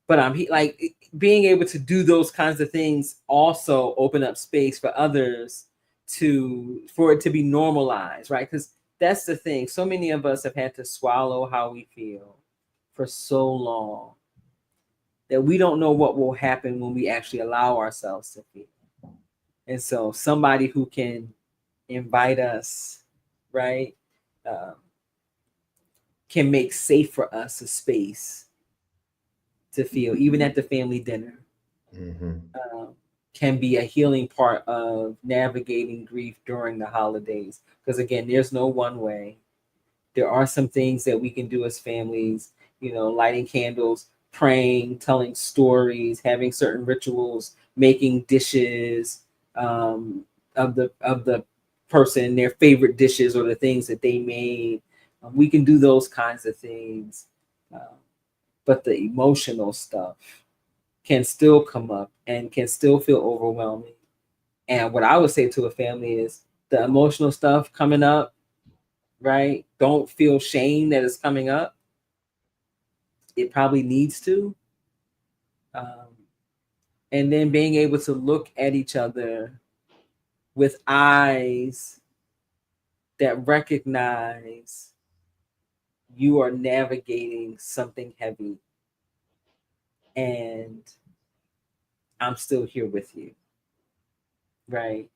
But I'm like, being able to do those kinds of things also open up space for others for it to be normalized, right? Because that's the thing. So many of us have had to swallow how we feel for so long that we don't know what will happen when we actually allow ourselves to feel. And so somebody who can invite us, right, can make safe for us a space to feel, even at the family dinner, can be a healing part of navigating grief during the holidays. Because again, there's no one way. There are some things that we can do as families, lighting candles, praying, telling stories, having certain rituals, making dishes of the person, their favorite dishes or the things that they made. We can do those kinds of things. But the emotional stuff can still come up and can still feel overwhelming. And what I would say to a family is the emotional stuff coming up, right? Don't feel shame that it's coming up. It probably needs to. And then being able to look at each other with eyes that recognize you are navigating something heavy and I'm still here with you, right?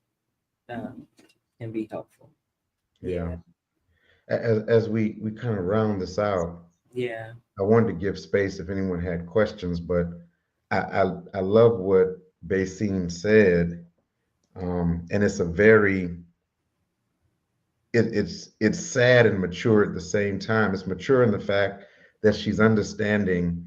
Can be helpful. Yeah. As we kind of round this out, Yeah. I wanted to give space if anyone had questions, but I love what Basine said, and it's a very it's sad and mature at the same time. It's mature in the fact that she's understanding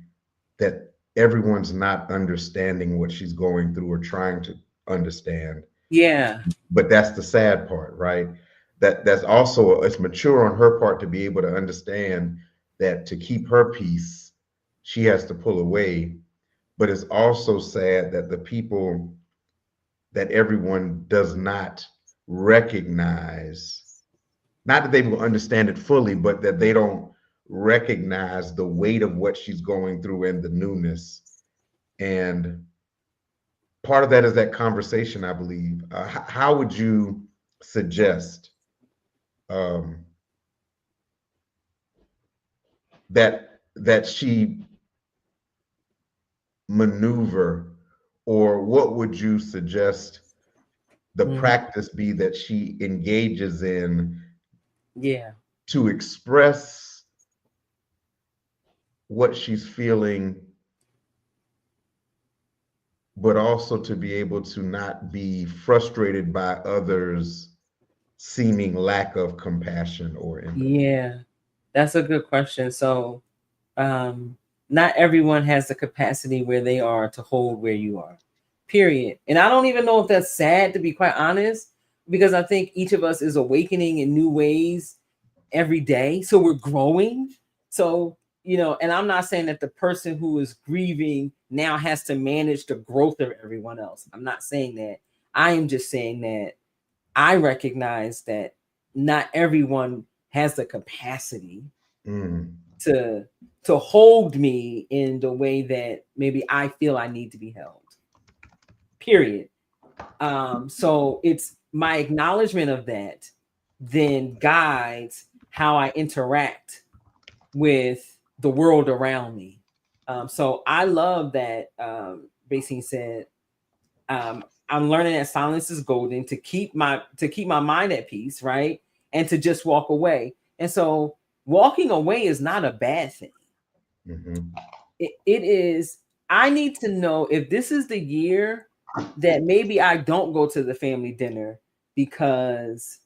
that everyone's not understanding what she's going through or trying to understand. Yeah. But that's the sad part, right? That's also it's mature on her part to be able to understand that to keep her peace, she has to pull away. But it's also sad that the people that everyone does not recognize, not that they will understand it fully, but that they don't recognize the weight of what she's going through and the newness. And part of that is that conversation, I believe. How would you suggest um, that she maneuver, or what would you suggest the Mhm. practice be that she engages in Yeah. to express what she's feeling, but also to be able to not be frustrated by others' seeming lack of compassion or empathy? Yeah. That's a good question. So, not everyone has the capacity where they are to hold where you are, period. And I don't even know if that's sad, to be quite honest, because I think each of us is awakening in new ways every day. So we're growing. So, and I'm not saying that the person who is grieving now has to manage the growth of everyone else. I'm not saying that. I am just saying that I recognize that not everyone has the capacity Mm, to hold me in the way that maybe I feel I need to be held. Period. So it's my acknowledgement of that then guides how I interact with the world around me. So I love that Basine said, I'm learning that silence is golden to keep my mind at peace, right? And to just walk away. And so walking away is not a bad thing. mhm, It is. I need to know if this is the year that maybe I don't go to the family dinner because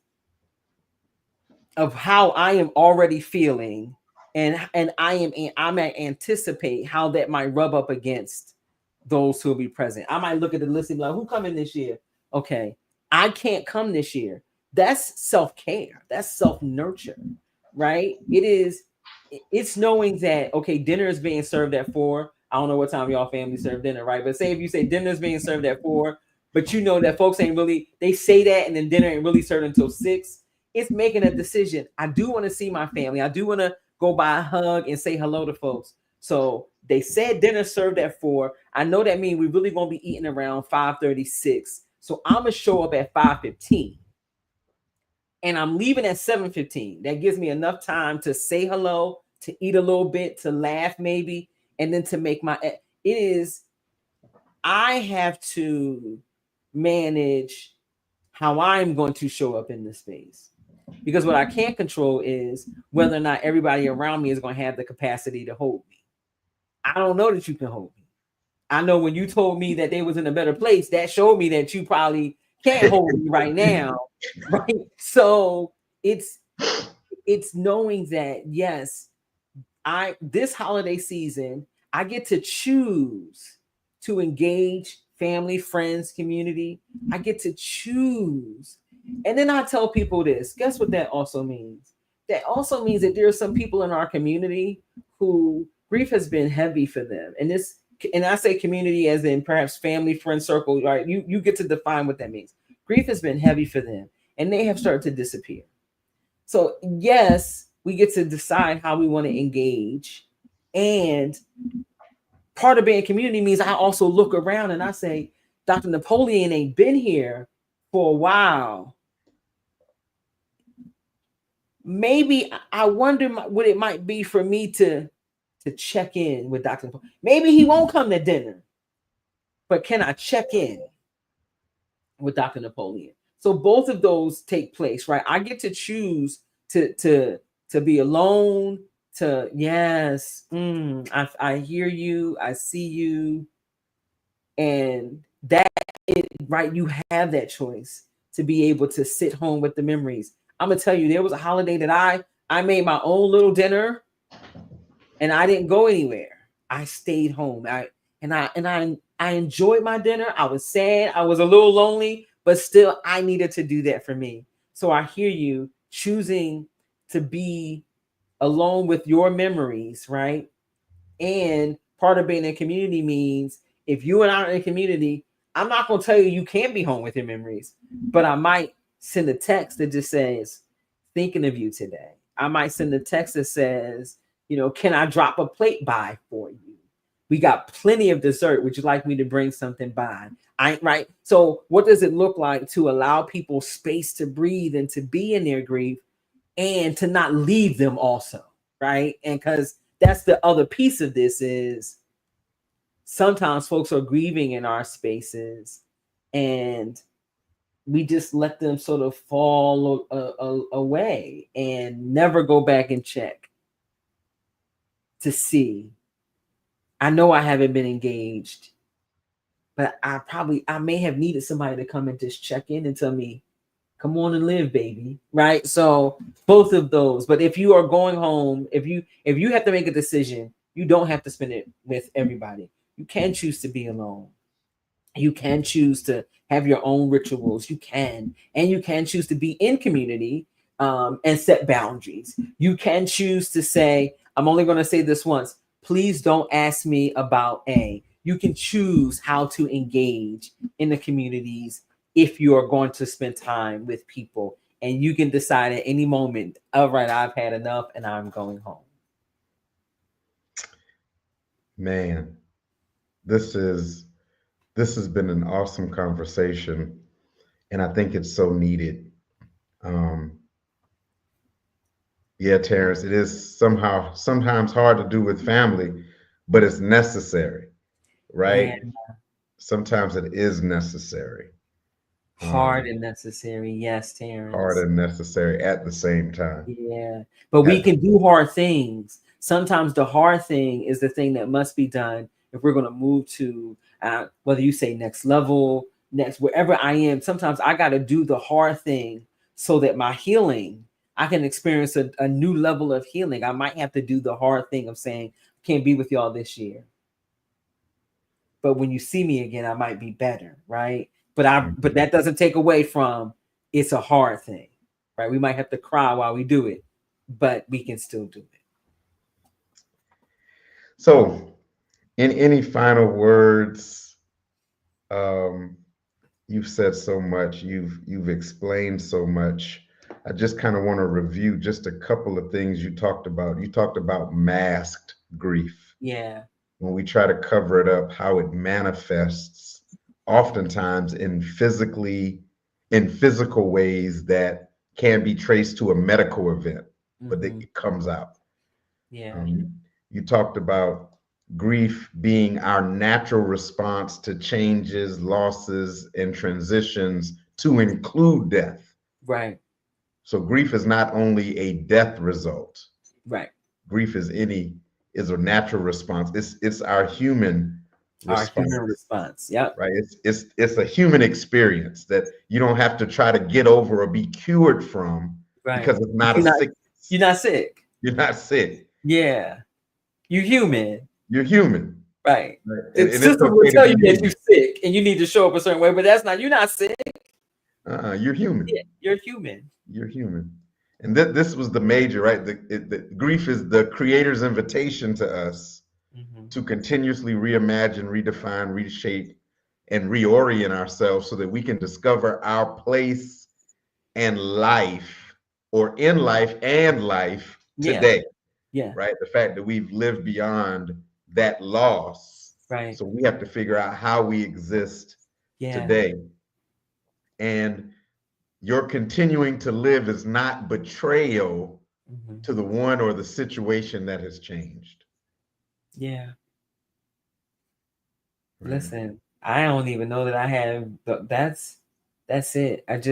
of how I am already feeling, and I'm at anticipate how that might rub up against those who will be present. I might look at the list and be like, who coming this year? Okay, I can't come this year. That's self-care. That's self-nurture, right? It's knowing that okay, dinner is being served at 4. I don't know what time y'all family serve dinner, right? But say if you say dinner is being served at 4, but you know that folks ain't really, they say that and then dinner ain't really served until 6. It's making a decision. I do want to see my family. I do want to go by a hug and say hello to folks. So they said dinner served at 4. I know that means we really won't be eating around 5:36. So I'm gonna show up at 5:15. And I'm leaving at 7:15. That gives me enough time to say hello, to eat a little bit, to laugh maybe, and then to make my it is I have to manage how I'm going to show up in this space. Because what I can't control is whether or not everybody around me is going to have the capacity to hold me. I don't know that you can hold me. I know when you told me that they was in a better place, that showed me that you probably can't hold me right now, right? So it's knowing that, yes, this holiday season, I get to choose to engage family, friends, community. I get to choose. And then I tell people this. Guess what that also means? That also means that there are some people in our community who grief has been heavy for them. And I say community as in perhaps family, friend circle, right? You get to define what that means. Grief has been heavy for them and they have started to disappear. So yes, we get to decide how we want to engage. And part of being community means I also look around and I say, Dr. Napoleon ain't been here for a while. Maybe I wonder what it might be for me to check in with Dr. Napoleon. Maybe he won't come to dinner, but can I check in with Dr. Napoleon? So both of those take place, right? I get to choose to be alone. To yes, I hear you, I see you, and that right. You have that choice to be able to sit home with the memories. I'm gonna tell you, there was a holiday that I made my own little dinner, and I didn't go anywhere. I stayed home. I enjoyed my dinner. I was sad. I was a little lonely, but still I needed to do that for me. So I hear you choosing to be alone with your memories, right? And part of being in a community means if you and I are in a community, I'm not going to tell you you can't be home with your memories, but I might send a text that just says, thinking of you today. I might send a text that says, can I drop a plate by for you? We got plenty of dessert. Would you like me to bring something by? Right. So what does it look like to allow people space to breathe and to be in their grief and to not leave them also? Right. And because that's the other piece of this is sometimes folks are grieving in our spaces and we just let them sort of fall away and never go back and check to see. I know I haven't been engaged, but I may have needed somebody to come and just check in and tell me, come on and live, baby. Right. So both of those. But if you are going home, if you have to make a decision, you don't have to spend it with everybody. You can choose to be alone. You can choose to have your own rituals. You can, and you can choose to be in community and set boundaries. You can choose to say, I'm only going to say this once. Please don't ask me about A. You can choose how to engage in the communities if you are going to spend time with people. And you can decide at any moment, all right, I've had enough and I'm going home. Man, this has been an awesome conversation, and I think it's so needed. Yeah, Terrence, it is sometimes hard to do with family, but it's necessary, Yeah. right? Sometimes it is necessary. Hard and necessary. Yes, Terrence. Hard and necessary at the same time. Yeah. But we can do hard things. Sometimes the hard thing is the thing that must be done if we're going to move to whether you say next level, next wherever I am. Sometimes I got to do the hard thing so that my healing, I can experience a new level of healing. I might have to do the hard thing of saying, I can't be with y'all this year. But when you see me again, I might be better, right? But that doesn't take away from it's a hard thing, right? We might have to cry while we do it, but we can still do it. So, in any final words, you've said so much, you've explained so much. I just kind of want to review just a couple of things you talked about. You talked about masked grief. Yeah. When we try to cover it up, how it manifests oftentimes in physical ways that can be traced to a medical event, but it comes out. Yeah. You talked about grief being our natural response to changes, losses, and transitions to include death. Right. So grief is not only a death result. Right. Grief is a natural response. It's our human Our human response, response. Yep. right? It's a human experience that you don't have to try to get over or be cured from Right. because it's But not a sickness. you're not sick. You're not sick. Yeah. You're human. You're human. Right. Right? The And it's system will okay to tell be you that you're human. sick and you need to show up a certain way, but you're not sick. You're human. Yeah, you're human. You're human. And this was the major, right? The grief is the creator's invitation to us Mm-hmm. to continuously reimagine, redefine, reshape, and reorient ourselves so that we can discover our place and life, or in life and life Yeah. today, Yeah. right? The fact that we've lived beyond that loss. Right. So we have to figure out how we exist Yeah. today. And your continuing to live is not betrayal Mm-hmm. to the one or the situation that has changed. Yeah. Right? Listen, I don't even know that I have that's it. It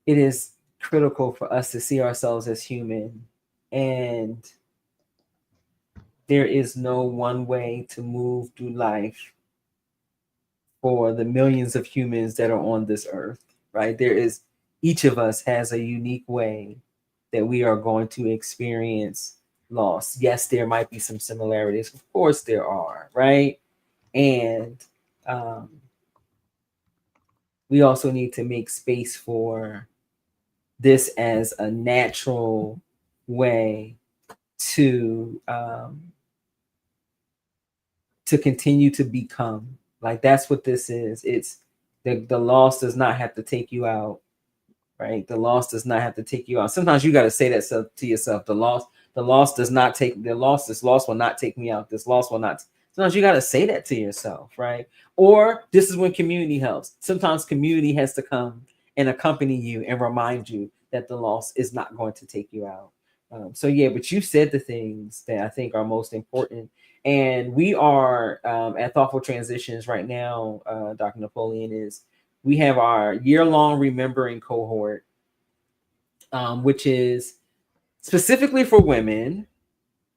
is critical for us to see ourselves as human, and there is no one way to move through life for the millions of humans that are on this earth, right? Each of us has a unique way that we are going to experience loss. Yes, there might be some similarities. Of course, there are, right? And um, we also need to make space for this as a natural way to continue to become. Like that's what this is. It's the loss does not have to take you out, right? The loss does not have to take you out. Sometimes you got to say that to yourself. The loss does not take the loss. This loss will not take me out. This loss will not. Sometimes you got to say that to yourself, right? Or this is when community helps. Sometimes community has to come and accompany you and remind you that the loss is not going to take you out. So yeah, but you said the things that I think are most important, and we are at Thoughtful Transitions right now. Dr. Napoleon, is we have our year-long remembering cohort, which is specifically for women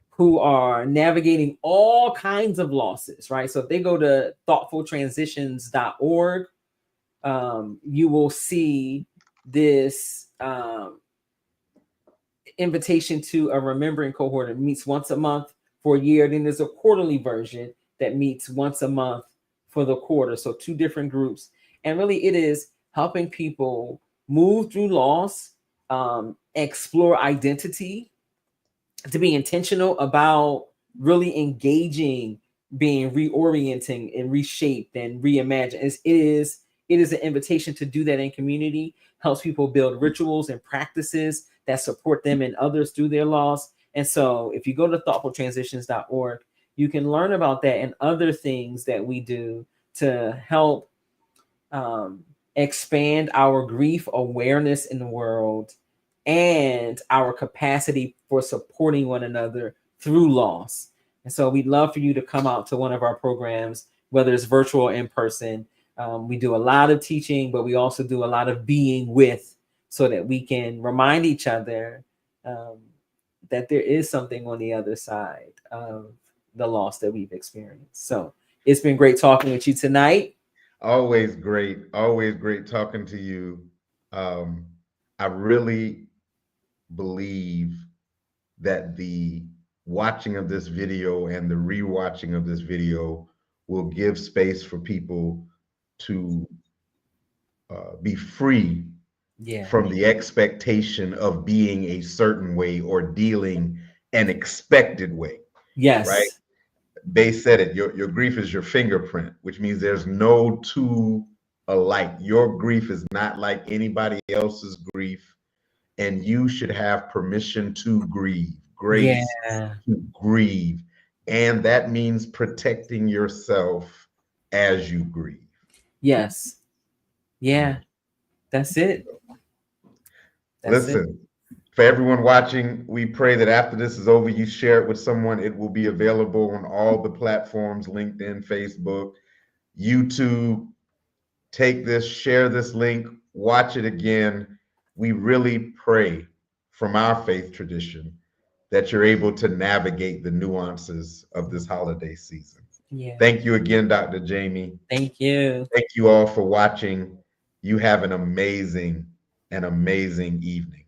who are navigating all kinds of losses, right? So if they go to thoughtfultransitions.org, you will see this invitation to a remembering cohort. It meets once a month for a year. Then there's a quarterly version that meets once a month for the quarter. So two different groups. And really it is helping people move through loss, explore identity, to be intentional about really engaging, being reorienting and reshaped and reimagined. It is an invitation to do that in community, helps people build rituals and practices that support them and others through their loss. And so if you go to thoughtfultransitions.org, you can learn about that and other things that we do to help expand our grief awareness in the world and our capacity for supporting one another through loss. And so we'd love for you to come out to one of our programs, whether it's virtual or in person. We do a lot of teaching, but we also do a lot of being with, so that we can remind each other that there is something on the other side of the loss that we've experienced. So it's been great talking with you tonight. Always great talking to you. Um, I really believe that the watching of this video and the rewatching of this video will give space for people to be free Yeah. from the expectation of being a certain way or dealing an expected way, right? Yes. They said it, your grief is your fingerprint, which means there's no two alike. Your grief is not like anybody else's grief, and you should have permission to grieve, Yeah. grace to grieve. And that means protecting yourself as you grieve. Yes. Yeah. That's it. That's it. Listen, for everyone watching, we pray that after this is over, you share it with someone. It will be available on all the platforms, LinkedIn, Facebook, YouTube. Take this, share this link, watch it again. We really pray from our faith tradition that you're able to navigate the nuances of this holiday season. Yeah. Thank you again, Dr. Jamie. Thank you. Thank you all for watching. You have an amazing evening.